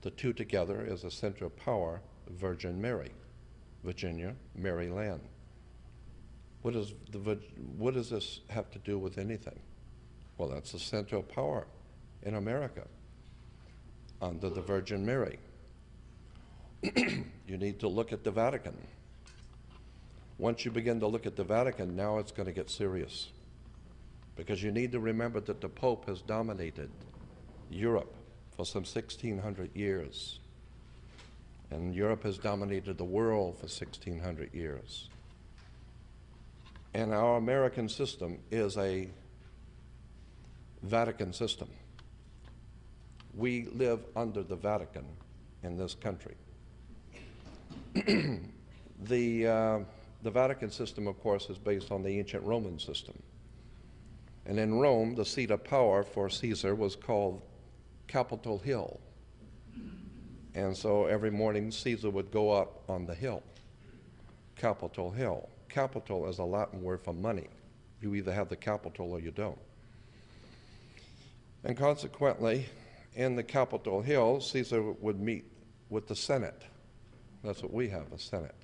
The two together is a center of power, Virgin Mary, Virginia, Mary Land. What does this have to do with anything? Well, that's the center of power in America, under the Virgin Mary. You need to look at the Vatican. Once you begin to look at the Vatican, now it's going to get serious. Because you need to remember that the Pope has dominated Europe for some 1,600 years. And Europe has dominated the world for 1,600 years. And our American system is a Vatican system. We live under the Vatican in this country. The Vatican system, of course, is based on the ancient Roman system. And in Rome, the seat of power for Caesar was called Capitol Hill. And so every morning, Caesar would go up on the hill, Capitol Hill. Capital is a Latin word for money. You either have the capital or you don't. And consequently, in the Capitol Hill, Caesar would meet with the Senate. That's what we have, a Senate.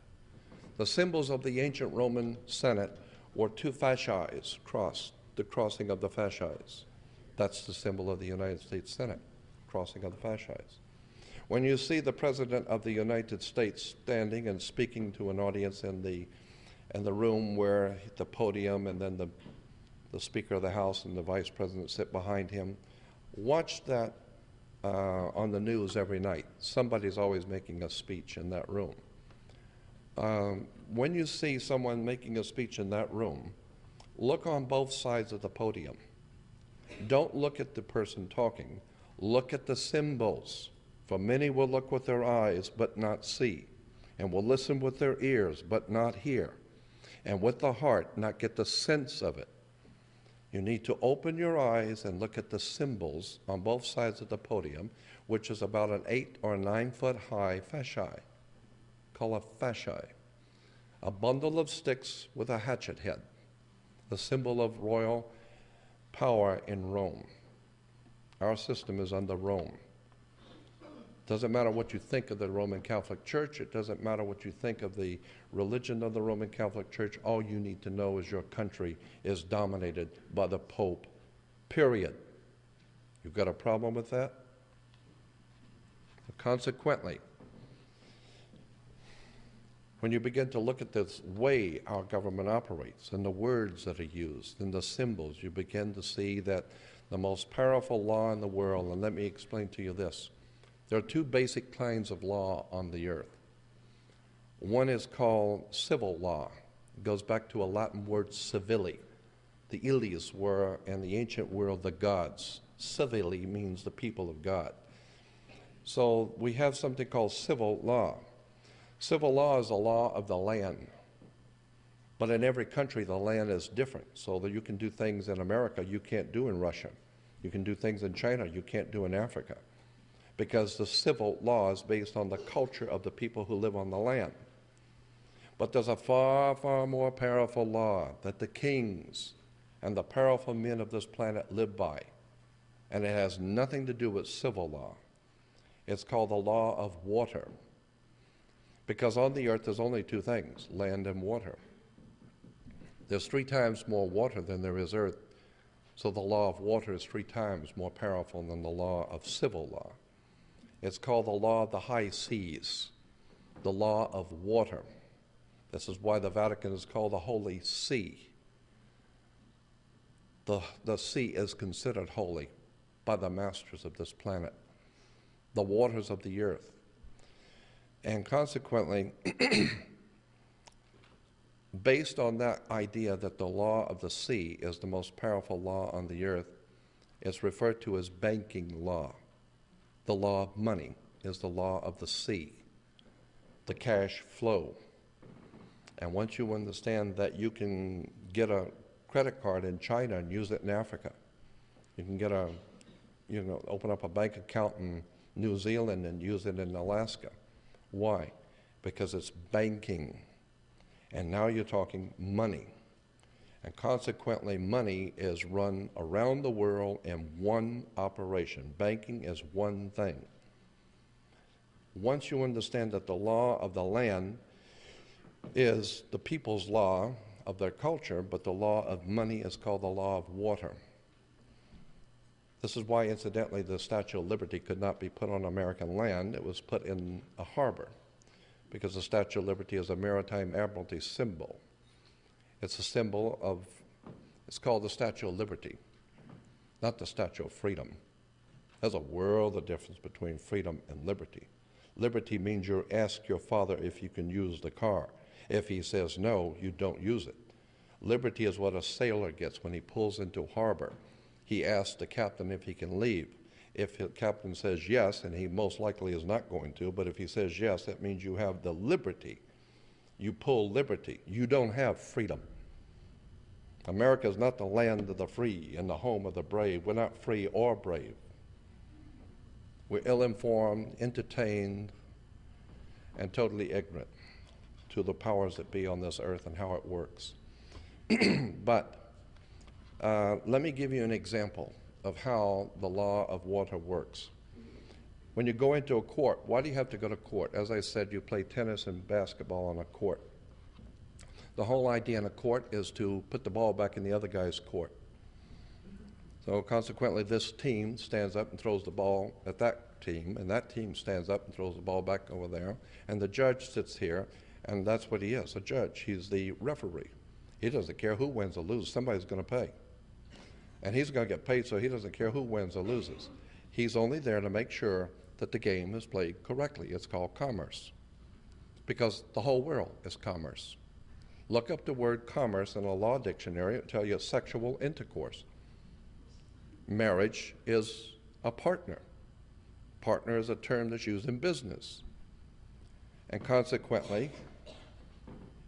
The symbols of the ancient Roman Senate were two fasces crossed, the crossing of the fasces. That's the symbol of the United States Senate, crossing of the fasces. When you see the President of the United States standing and speaking to an audience in the room where the podium and then the Speaker of the House and the Vice President sit behind him, watch that on the news every night. Somebody's always making a speech in that room. When you see someone making a speech in that room, look on both sides of the podium. Don't look at the person talking. Look at the symbols. For many will look with their eyes but not see, and will listen with their ears but not hear, and with the heart not get the sense of it. You need to open your eyes and look at the symbols on both sides of the podium, which is about an 8 or 9 foot high fascia, called a fascia, a bundle of sticks with a hatchet head, the symbol of royal power in Rome. Our system is under Rome. Doesn't matter what you think of the Roman Catholic Church. It doesn't matter what you think of the religion of the Roman Catholic Church. All you need to know is your country is dominated by the Pope, period. You've got a problem with that? Consequently, when you begin to look at this way our government operates and the words that are used and the symbols, you begin to see that the most powerful law in the world, and let me explain to you this. There are two basic kinds of law on the earth. One is called civil law. It goes back to a Latin word civili. The Ilias were, in the ancient world, the gods. Civili means the people of God. So we have something called civil law. Civil law is a law of the land. But in every country, the land is different. So that you can do things in America you can't do in Russia. You can do things in China you can't do in Africa. Because the civil law is based on the culture of the people who live on the land. But there's a far, far more powerful law that the kings and the powerful men of this planet live by. And it has nothing to do with civil law. It's called the law of water. Because on the earth there's only two things, land and water. There's 3 times more water than there is earth. So the law of water is 3 times more powerful than the law of civil law. It's called the law of the high seas, the law of water. This is why the Vatican is called the Holy See. The sea is considered holy by the masters of this planet, the waters of the earth. And consequently, based on that idea that the law of the sea is the most powerful law on the earth, it's referred to as banking law. The law of money is the law of the sea, the cash flow. And once you understand that you can get a credit card in China and use it in Africa, you can get open up a bank account in New Zealand and use it in Alaska. Why? Because it's banking. And now you're talking money. And consequently, money is run around the world in one operation. Banking is one thing. Once you understand that the law of the land is the people's law of their culture, but the law of money is called the law of water. This is why, incidentally, the Statue of Liberty could not be put on American land. It was put in a harbor, because the Statue of Liberty is a maritime admiralty symbol. It's a symbol of, it's called the Statue of Liberty, not the Statue of Freedom. There's a world of difference between freedom and liberty. Liberty means you ask your father if you can use the car. If he says no, you don't use it. Liberty is what a sailor gets when he pulls into harbor. He asks the captain if he can leave. If the captain says yes, and he most likely is not going to, but if he says yes, that means you have the liberty. You pull liberty. You don't have freedom. America is not the land of the free and the home of the brave. We're not free or brave. We're ill-informed, entertained, and totally ignorant to the powers that be on this earth and how it works. But let me give you an example of how the law of water works. When you go into a court, why do you have to go to court? As I said, you play tennis and basketball on a court. The whole idea in a court is to put the ball back in the other guy's court. So consequently, this team stands up and throws the ball at that team, and that team stands up and throws the ball back over there, and the judge sits here, and that's what he is, a judge. He's the referee. He doesn't care who wins or loses. Somebody's going to pay. And he's going to get paid, so he doesn't care who wins or loses. He's only there to make sure that the game is played correctly. It's called commerce, because the whole world is commerce. Look up the word commerce in a law dictionary. It'll tell you sexual intercourse. Marriage is a partner. Partner is a term that's used in business. And consequently,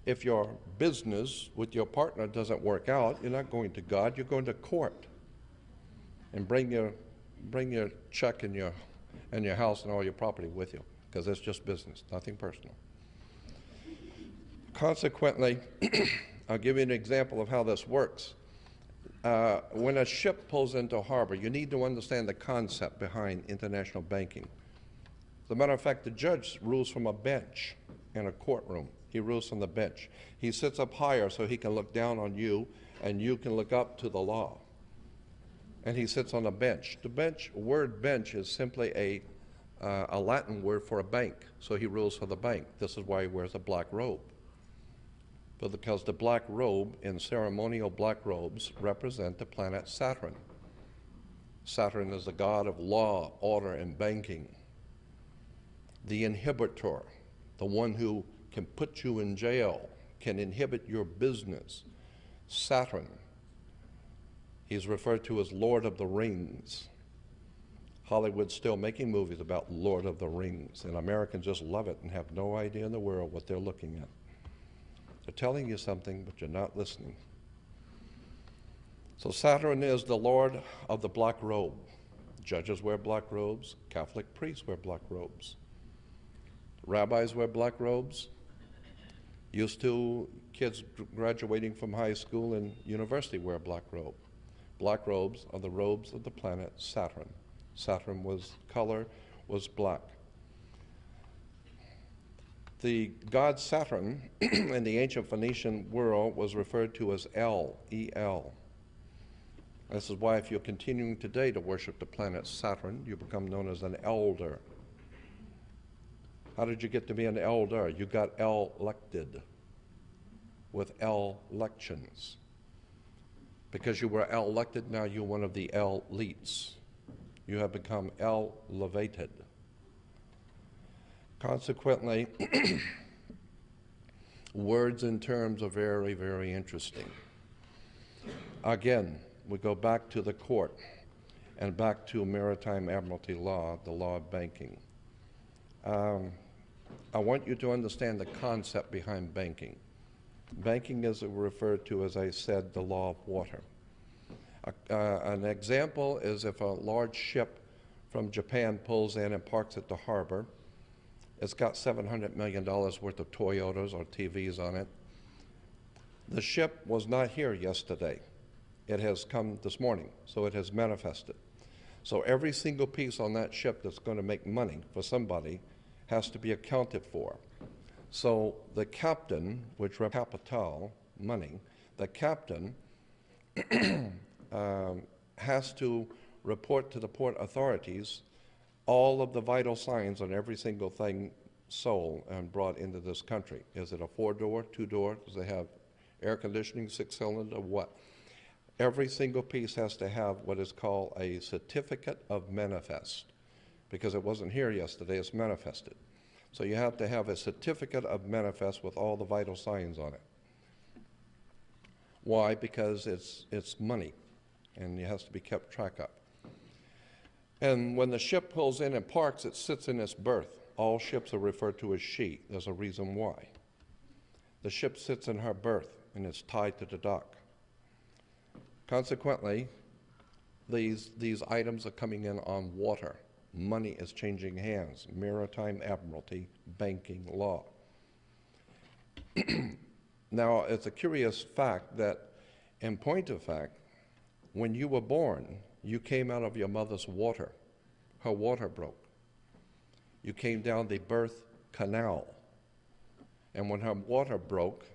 if your business with your partner doesn't work out, you're not going to God, you're going to court. And bring your check and your house and all your property with you, because it's just business, nothing personal. Consequently, I'll give you an example of how this works. When a ship pulls into harbor, you need to understand the concept behind international banking. As a matter of fact, the judge rules from a bench in a courtroom. He rules from the bench. He sits up higher so he can look down on you, and you can look up to the law. And he sits on a bench. The word bench is simply a Latin word for a bank, so he rules for the bank. This is why he wears a black robe. But because the black robe in ceremonial black robes represent the planet Saturn. Saturn is the god of law, order, and banking. The inhibitor, the one who can put you in jail, can inhibit your business. Saturn. He's referred to as Lord of the Rings. Hollywood's still making movies about Lord of the Rings, and Americans just love it and have no idea in the world what they're looking at. They're telling you something, but you're not listening. So Saturn is the Lord of the black robe. Judges wear black robes. Catholic priests wear black robes. Rabbis wear black robes. Used to, kids graduating from high school and university wear black robe. Black robes are the robes of the planet Saturn. Saturn color was black. The god Saturn in the ancient Phoenician world was referred to as El, E-L. This is why if you're continuing today to worship the planet Saturn, you become known as an elder. How did you get to be an elder? You got elected with elections. Because you were elected, now you're one of the elites. You have become elevated. Consequently, words and terms are very, very interesting. Again, we go back to the court and back to maritime admiralty law, the law of banking. I want you to understand the concept behind banking. Banking is referred to, as I said, the law of water. An example is if a large ship from Japan pulls in and parks at the harbor. It's got $700 million worth of Toyotas or TVs on it. The ship was not here yesterday. It has come this morning, so it has manifested. So every single piece on that ship that's going to make money for somebody has to be accounted for. So the captain, which represents capital, money, the captain has to report to the port authorities all of the vital signs on every single thing sold and brought into this country. Is it a 4-door, 2-door? Does it have air conditioning, 6-cylinder, what? Every single piece has to have what is called a certificate of manifest, because it wasn't here yesterday, it's manifested. So you have to have a certificate of manifest with all the vital signs on it. Why? Because it's money, and it has to be kept track of. And when the ship pulls in and parks, it sits in its berth. All ships are referred to as she. There's a reason why. The ship sits in her berth, and it's tied to the dock. Consequently, these items are coming in on water. Money is changing hands. Maritime admiralty, banking, law. Now, it's a curious fact that, in point of fact, when you were born, you came out of your mother's water. Her water broke. You came down the birth canal. And when her water broke,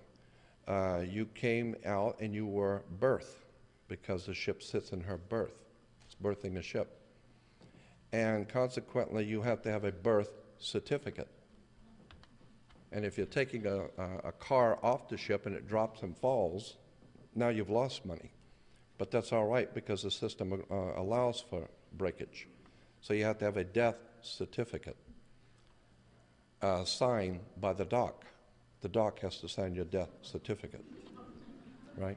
you came out and you were birthed, because the ship sits in her berth. It's birthing a ship. And consequently, you have to have a birth certificate. And if you're taking a car off the ship and it drops and falls, now you've lost money. But that's all right, because the system allows for breakage. So you have to have a death certificate signed by the dock. The dock has to sign your death certificate, right?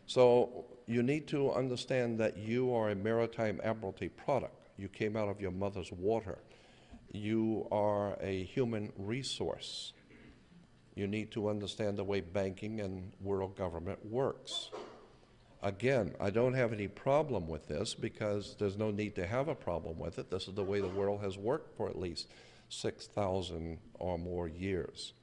So you need to understand that you are a maritime admiralty product. You came out of your mother's water. You are a human resource. You need to understand the way banking and world government works. Again, I don't have any problem with this, because there's no need to have a problem with it. This is the way the world has worked for at least 6,000 or more years.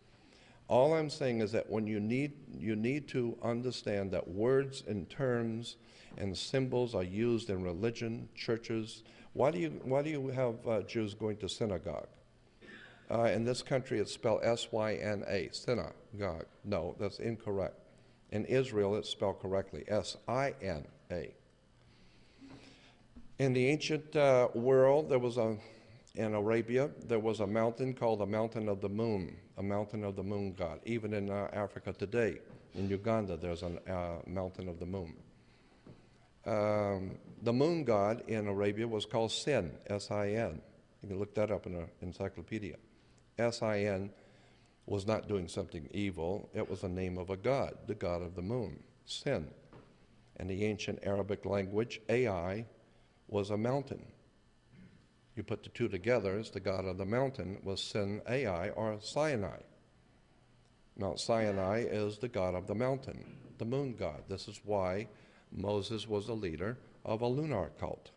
All I'm saying is that when you need to understand that words and terms and symbols are used in religion, churches. Why do you have Jews going to synagogue? In this country, it's spelled S-Y-N-A, synagogue. No, that's incorrect. In Israel, it's spelled correctly, S-I-N-A. In the ancient world, in Arabia, there was a mountain called the Mountain of the Moon, a mountain of the moon god. Even in Africa today, in Uganda, there's a mountain of the moon. The moon god in Arabia was called Sin, S-I-N. You can look that up in an encyclopedia. S-I-N was not doing something evil. It was the name of a god, the god of the moon, Sin. In the ancient Arabic language, Ai was a mountain. You put the two together, it's the god of the mountain, was Sin Ai, or Sinai. Mount Sinai is the god of the mountain, the moon god. This is why Moses was the leader of a lunar cult.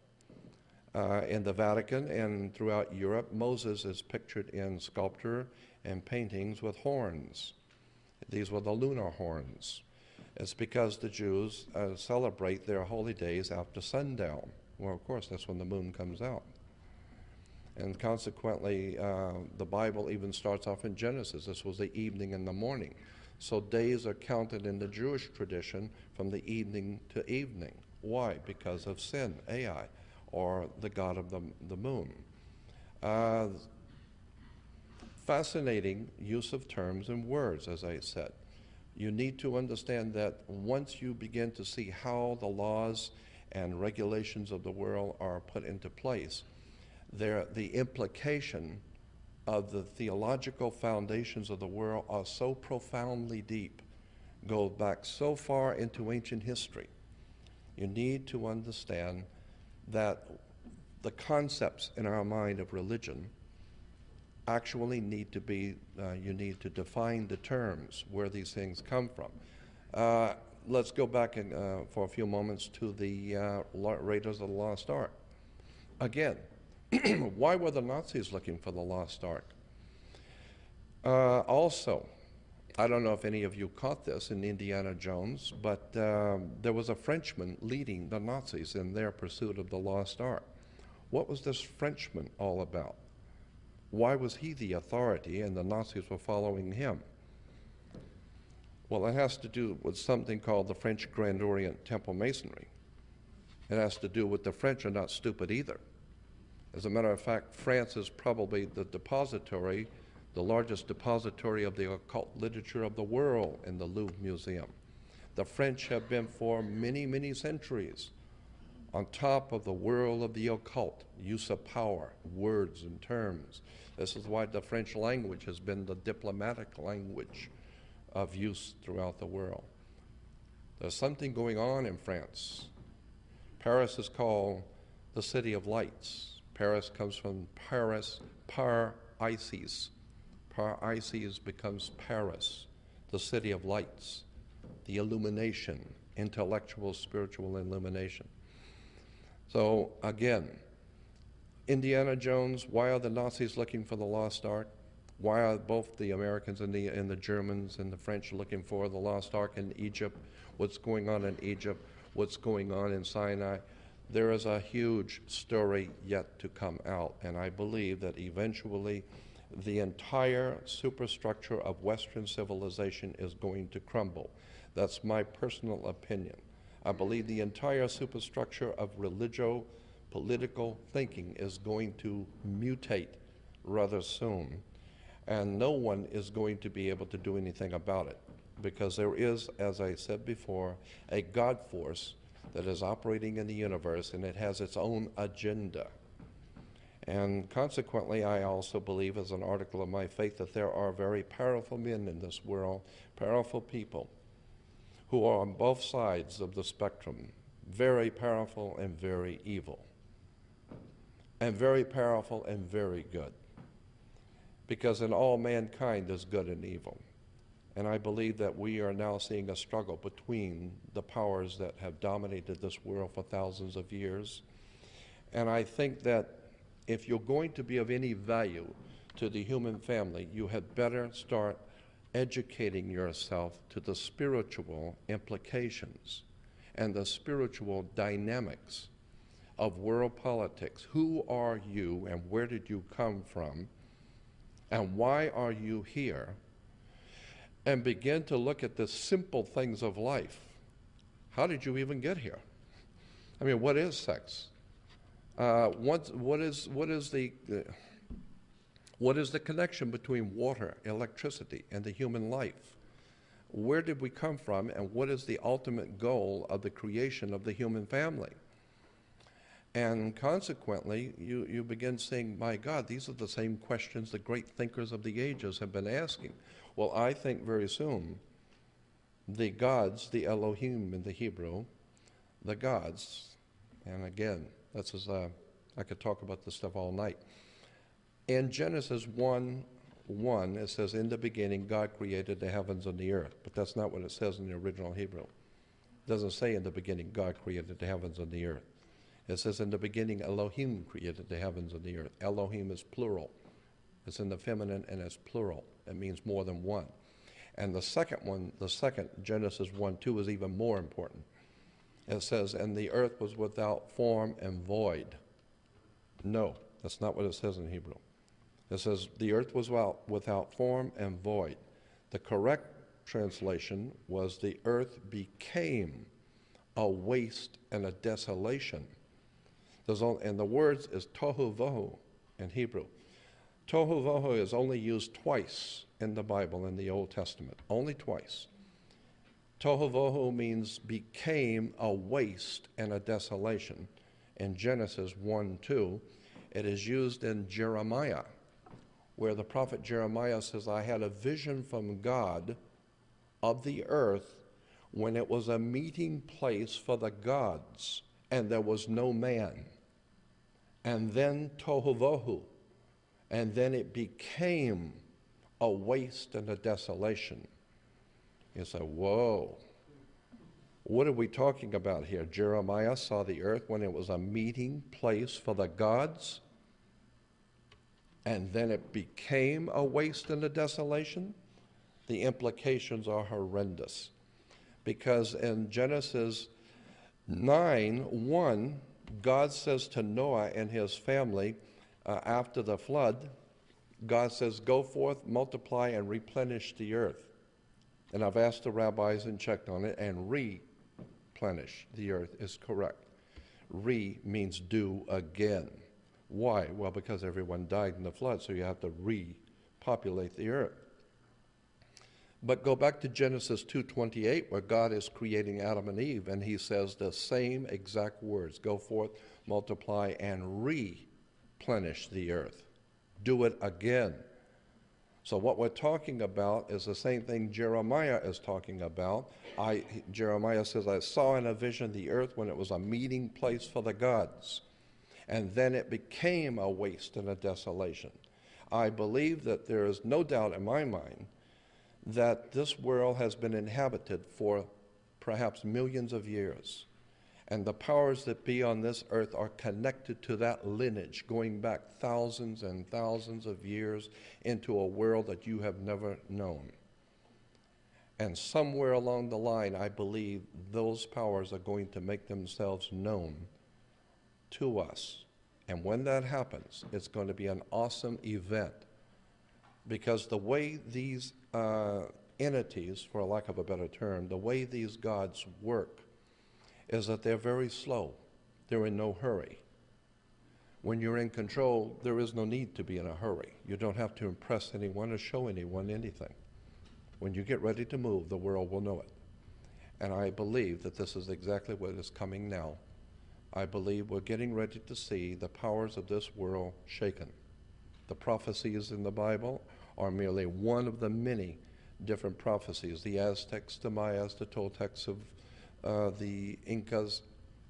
In the Vatican and throughout Europe, Moses is pictured in sculpture and paintings with horns. These were the lunar horns. It's because the Jews celebrate their holy days after sundown. Well, of course, that's when the moon comes out. And consequently, the Bible even starts off in Genesis. This was the evening and the morning. So days are counted in the Jewish tradition from the evening to evening. Why? Because of Sin, Ai, or the god of the moon. Fascinating use of terms and words, as I said. You need to understand that once you begin to see how the laws and regulations of the world are put into place, the implication of the theological foundations of the world are so profoundly deep, go back so far into ancient history. You need to understand that the concepts in our mind of religion actually need to be, you need to define the terms where these things come from. Let's go back for a few moments to the Raiders of the Lost Ark. Again, why were the Nazis looking for the Lost Ark? Also, I don't know if any of you caught this in Indiana Jones, but there was a Frenchman leading the Nazis in their pursuit of the lost ark. What was this Frenchman all about? Why was he the authority and the Nazis were following him? Well, it has to do with something called the French Grand Orient Temple Masonry. It has to do with the French are not stupid either. As a matter of fact, France is probably the depository, the largest depository of the occult literature of the world in the Louvre Museum. The French have been for many, many centuries on top of the world of the occult, use of power, words and terms. This is why the French language has been the diplomatic language of use throughout the world. There's something going on in France. Paris is called the City of Lights. Paris comes from Paris, par-Isis. Par-Isis becomes Paris, the City of Lights, the illumination, intellectual, spiritual illumination. So again, Indiana Jones, why are the Nazis looking for the lost ark? Why are both the Americans and the Germans and the French looking for the lost ark in Egypt? What's going on in Egypt? What's going on in Sinai? There is a huge story yet to come out, and I believe that eventually the entire superstructure of Western civilization is going to crumble. That's my personal opinion. I believe the entire superstructure of religio-political thinking is going to mutate rather soon. And no one is going to be able to do anything about it because there is, as I said before, a God force that is operating in the universe and it has its own agenda. And consequently, I also believe as an article of my faith that there are very powerful men in this world, powerful people who are on both sides of the spectrum, very powerful and very evil, and very powerful and very good. Because in all mankind is good and evil. And I believe that we are now seeing a struggle between the powers that have dominated this world for thousands of years. And I think that if you're going to be of any value to the human family, you had better start educating yourself to the spiritual implications and the spiritual dynamics of world politics. Who are you and where did you come from? And why are you here? And begin to look at the simple things of life. How did you even get here? I mean, what is sex? What is the connection between water, electricity, and the human life? Where did we come from, and what is the ultimate goal of the creation of the human family? And consequently, you begin saying, my God, these are the same questions the great thinkers of the ages have been asking. Well, I think very soon the gods, the Elohim in the Hebrew, the gods, and again, that's as I could talk about this stuff all night. In Genesis 1:1, it says, in the beginning, God created the heavens and the earth. But that's not what it says in the original Hebrew. It doesn't say in the beginning, God created the heavens and the earth. It says, in the beginning, Elohim created the heavens and the earth. Elohim is plural. It's in the feminine and it's plural. It means more than one. And the second one, Genesis 1:2, is even more important. It says, and the earth was without form and void. No, that's not what it says in Hebrew. It says, the earth was without form and void. The correct translation was, the earth became a waste and a desolation. And the words is tohu vohu in Hebrew. Tohu vohu is only used twice in the Bible in the Old Testament, only twice. Tohu vohu means became a waste and a desolation. In Genesis 1:2, it is used in Jeremiah, where the prophet Jeremiah says, I had a vision from God of the earth when it was a meeting place for the gods, and there was no man. And then tohu vohu, and then it became a waste and a desolation. You say, whoa, what are we talking about here? Jeremiah saw the earth when it was a meeting place for the gods, and then it became a waste and a desolation? The implications are horrendous. Because in Genesis 9:1, God says to Noah and his family after the flood, God says, "Go forth, multiply, and replenish the earth." And I've asked the rabbis and checked on it, and replenish the earth is correct. Re means do again. Why? Well, because everyone died in the flood, so you have to repopulate the earth. But go back to Genesis 2:28, where God is creating Adam and Eve, and he says the same exact words: go forth, multiply, and replenish the earth. Do it again. So what we're talking about is the same thing Jeremiah is talking about. Jeremiah says, "I saw in a vision the earth when it was a meeting place for the gods, and then it became a waste and a desolation." I believe that there is no doubt in my mind that this world has been inhabited for perhaps millions of years. And the powers that be on this earth are connected to that lineage, going back thousands and thousands of years into a world that you have never known. And somewhere along the line, I believe those powers are going to make themselves known to us. And when that happens, it's going to be an awesome event. Because the way these entities, for lack of a better term, the way these gods work is that they're very slow. They're in no hurry. When you're in control, there is no need to be in a hurry. You don't have to impress anyone or show anyone anything. When you get ready to move, the world will know it. And I believe that this is exactly what is coming now. I believe we're getting ready to see the powers of this world shaken. The prophecies in the Bible are merely one of the many different prophecies. The Aztecs, the Mayas, the Toltecs of the Incas,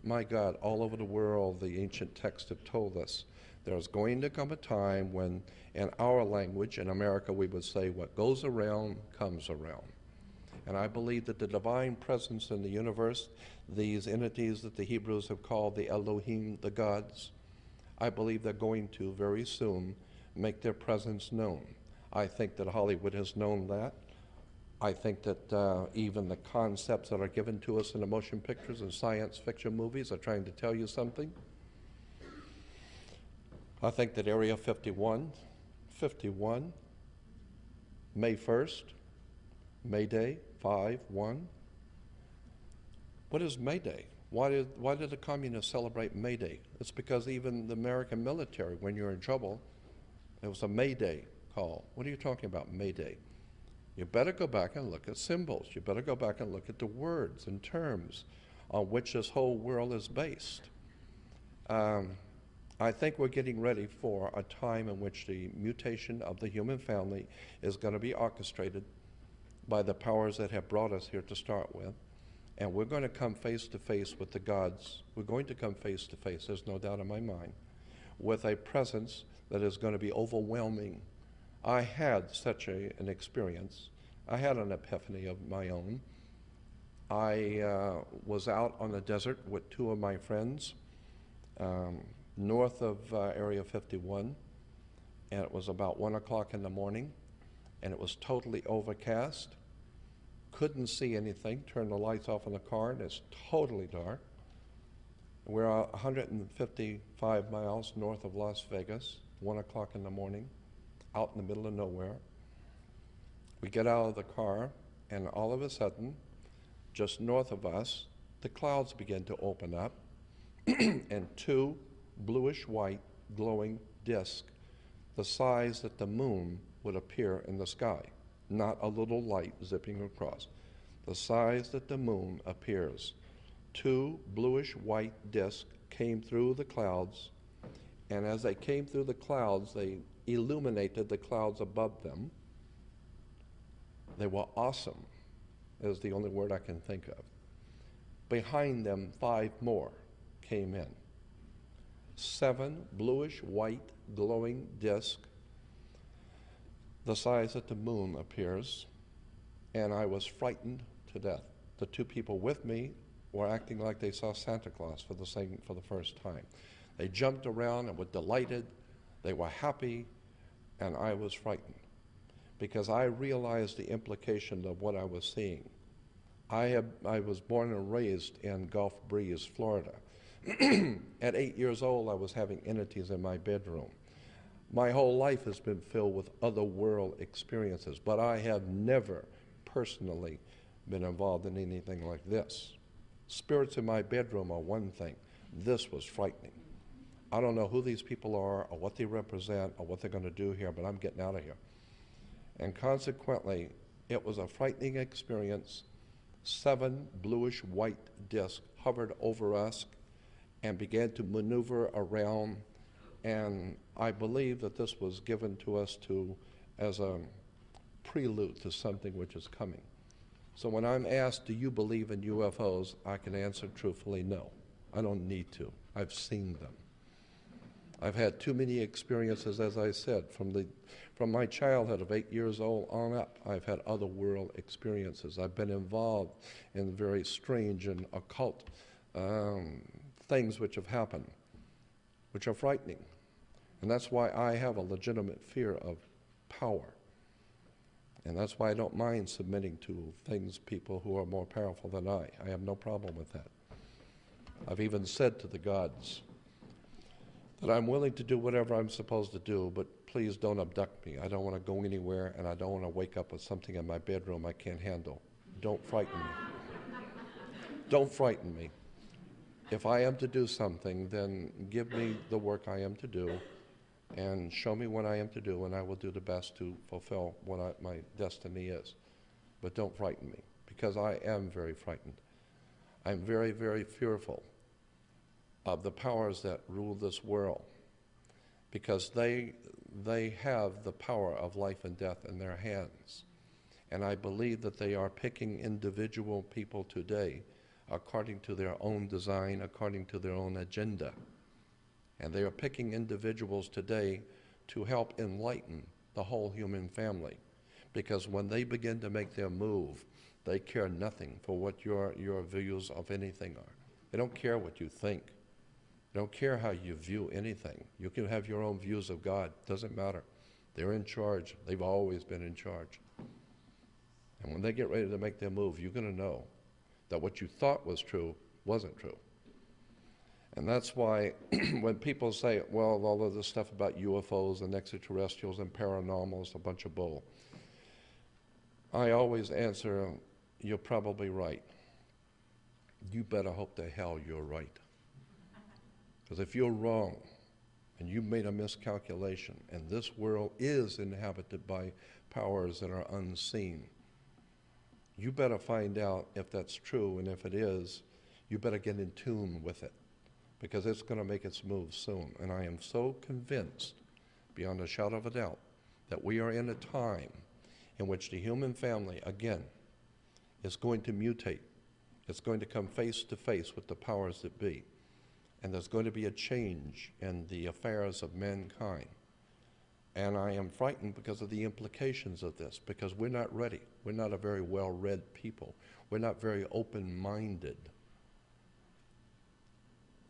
my God, all over the world, the ancient texts have told us there's going to come a time when, in our language, in America, we would say, what goes around comes around. And I believe that the divine presence in the universe, these entities that the Hebrews have called the Elohim, the gods, I believe they're going to very soon make their presence known. I think that Hollywood has known that. I think that even the concepts that are given to us in the motion pictures and science fiction movies are trying to tell you something. I think that Area 51, May 1st, May Day, 5/1. What is May Day? Why did the communists celebrate May Day? It's because even the American military, when you're in trouble, it was a May Day call. What are you talking about, May Day? You better go back and look at symbols. You better go back and look at the words and terms on which this whole world is based. I think we're getting ready for a time in which the mutation of the human family is going to be orchestrated by the powers that have brought us here to start with. And we're going to come face to face with the gods. We're going to come face to face, there's no doubt in my mind, with a presence that is going to be overwhelming. I had such an experience. I had an epiphany of my own. I was out on the desert with two of my friends north of Area 51, and it was about 1 o'clock in the morning, and it was totally overcast. Couldn't see anything. Turned the lights off in the car, and it's totally dark. We're 155 miles north of Las Vegas, 1 o'clock in the morning, out in the middle of nowhere. We get out of the car, and all of a sudden, just north of us, the clouds begin to open up, and two bluish-white glowing discs, the size that the moon would appear in the sky, not a little light zipping across. The size that the moon appears. Two bluish-white discs came through the clouds, and as they came through the clouds, they illuminated the clouds above them. They were awesome, is the only word I can think of. Behind them, 5 more came in. 7 bluish-white glowing discs, the size that the moon appears, and I was frightened to death. The 2 people with me were acting like they saw Santa Claus for the first time. They jumped around and were delighted. They were happy, and I was frightened. because I realized the implication of what I was seeing. I was born and raised in Gulf Breeze, Florida. At 8 years old, I was having entities in my bedroom. My whole life has been filled with other world experiences, but I have never personally been involved in anything like this. Spirits in my bedroom are one thing. This was frightening. I don't know who these people are or what they represent or what they're going to do here, but I'm getting out of here. And consequently, it was a frightening experience. 7 bluish-white discs hovered over us and began to maneuver around, and I believe that this was given to us as a prelude to something which is coming. So when I'm asked, do you believe in UFOs, I can answer truthfully, no. I don't need to. I've seen them. I've had too many experiences, as I said, from my childhood of 8 years old on up. I've had other world experiences. I've been involved in very strange and occult things which have happened, which are frightening. And that's why I have a legitimate fear of power. And that's why I don't mind submitting to people who are more powerful than I. I have no problem with that. I've even said to the gods that I'm willing to do whatever I'm supposed to do, but please don't abduct me. I don't want to go anywhere, and I don't want to wake up with something in my bedroom I can't handle. Don't frighten me. Don't frighten me. If I am to do something, then give me the work I am to do and show me what I am to do, and I will do the best to fulfill what my destiny is. But don't frighten me, because I am very frightened. I'm very, very fearful of the powers that rule this world, because they have the power of life and death in their hands. And I believe that they are picking individual people today according to their own design, according to their own agenda. And they are picking individuals today to help enlighten the whole human family. Because when they begin to make their move, they care nothing for what your views of anything are. They don't care what you think. They don't care how you view anything. You can have your own views of God. Doesn't matter. They're in charge. They've always been in charge. And when they get ready to make their move, you're going to know that what you thought was true wasn't true. And that's why when people say, well, all of this stuff about UFOs and extraterrestrials and paranormal is a bunch of bull, I always answer, you're probably right. You better hope to hell you're right. Because if you're wrong and you made a miscalculation and this world is inhabited by powers that are unseen, you better find out if that's true, and if it is, you better get in tune with it, because it's going to make its move soon. And I am so convinced, beyond a shadow of a doubt, that we are in a time in which the human family, again, is going to mutate. It's going to come face to face with the powers that be. And there's going to be a change in the affairs of mankind. And I am frightened because of the implications of this, because we're not ready. We're not a very well-read people. We're not very open-minded.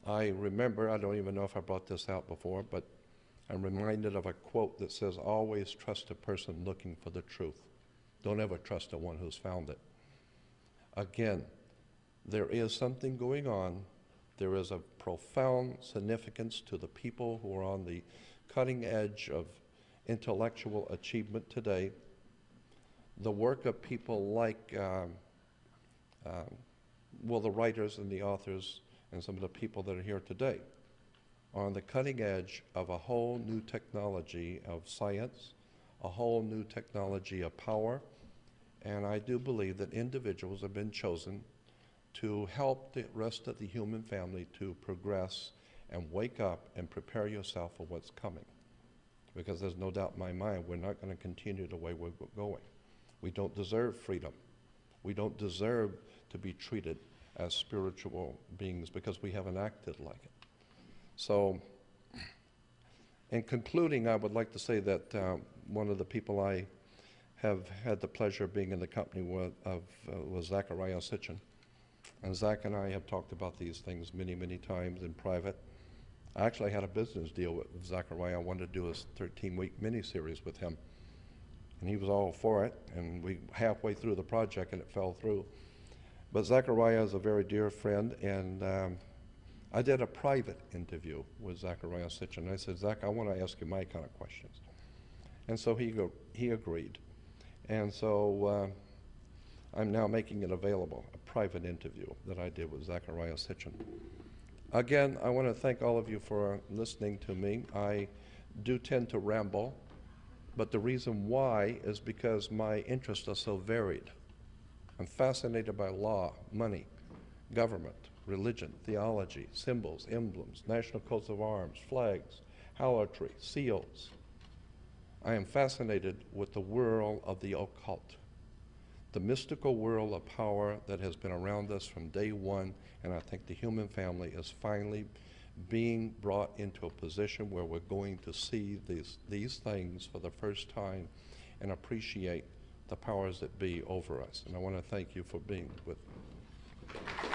I remember, I don't even know if I brought this out before, but I'm reminded of a quote that says, always trust a person looking for the truth. Don't ever trust the one who's found it. Again, there is something going on. There is a profound significance to the people who are on the cutting edge of intellectual achievement today. The work of people like, the writers and the authors and some of the people that are here today are on the cutting edge of a whole new technology of science, a whole new technology of power, and I do believe that individuals have been chosen to help the rest of the human family to progress and wake up and prepare yourself for what's coming. Because there's no doubt in my mind we're not going to continue the way we're going. We don't deserve freedom. We don't deserve to be treated as spiritual beings because we haven't acted like it. So, in concluding, I would like to say that one of the people I have had the pleasure of being in the company was Zachariah Sitchin. And Zach and I have talked about these things many, many times in private. I actually had a business deal with Zachariah. I wanted to do a 13-week miniseries with him. and he was all for it, and we halfway through the project and it fell through. But Zechariah is a very dear friend, and I did a private interview with Zechariah Sitchin. I said, Zach, I want to ask you my kind of questions. And so he agreed. And so I'm now making it available, a private interview that I did with Zechariah Sitchin. Again, I want to thank all of you for listening to me. I do tend to ramble, but the reason why is because my interests are so varied. I'm fascinated by law, money, government, religion, theology, symbols, emblems, national coats of arms, flags, harlotry, seals. I am fascinated with the world of the occult, the mystical world of power that has been around us from day one, and I think the human family is finally being brought into a position where we're going to see these things for the first time and appreciate the powers that be over us. And I want to thank you for being with me.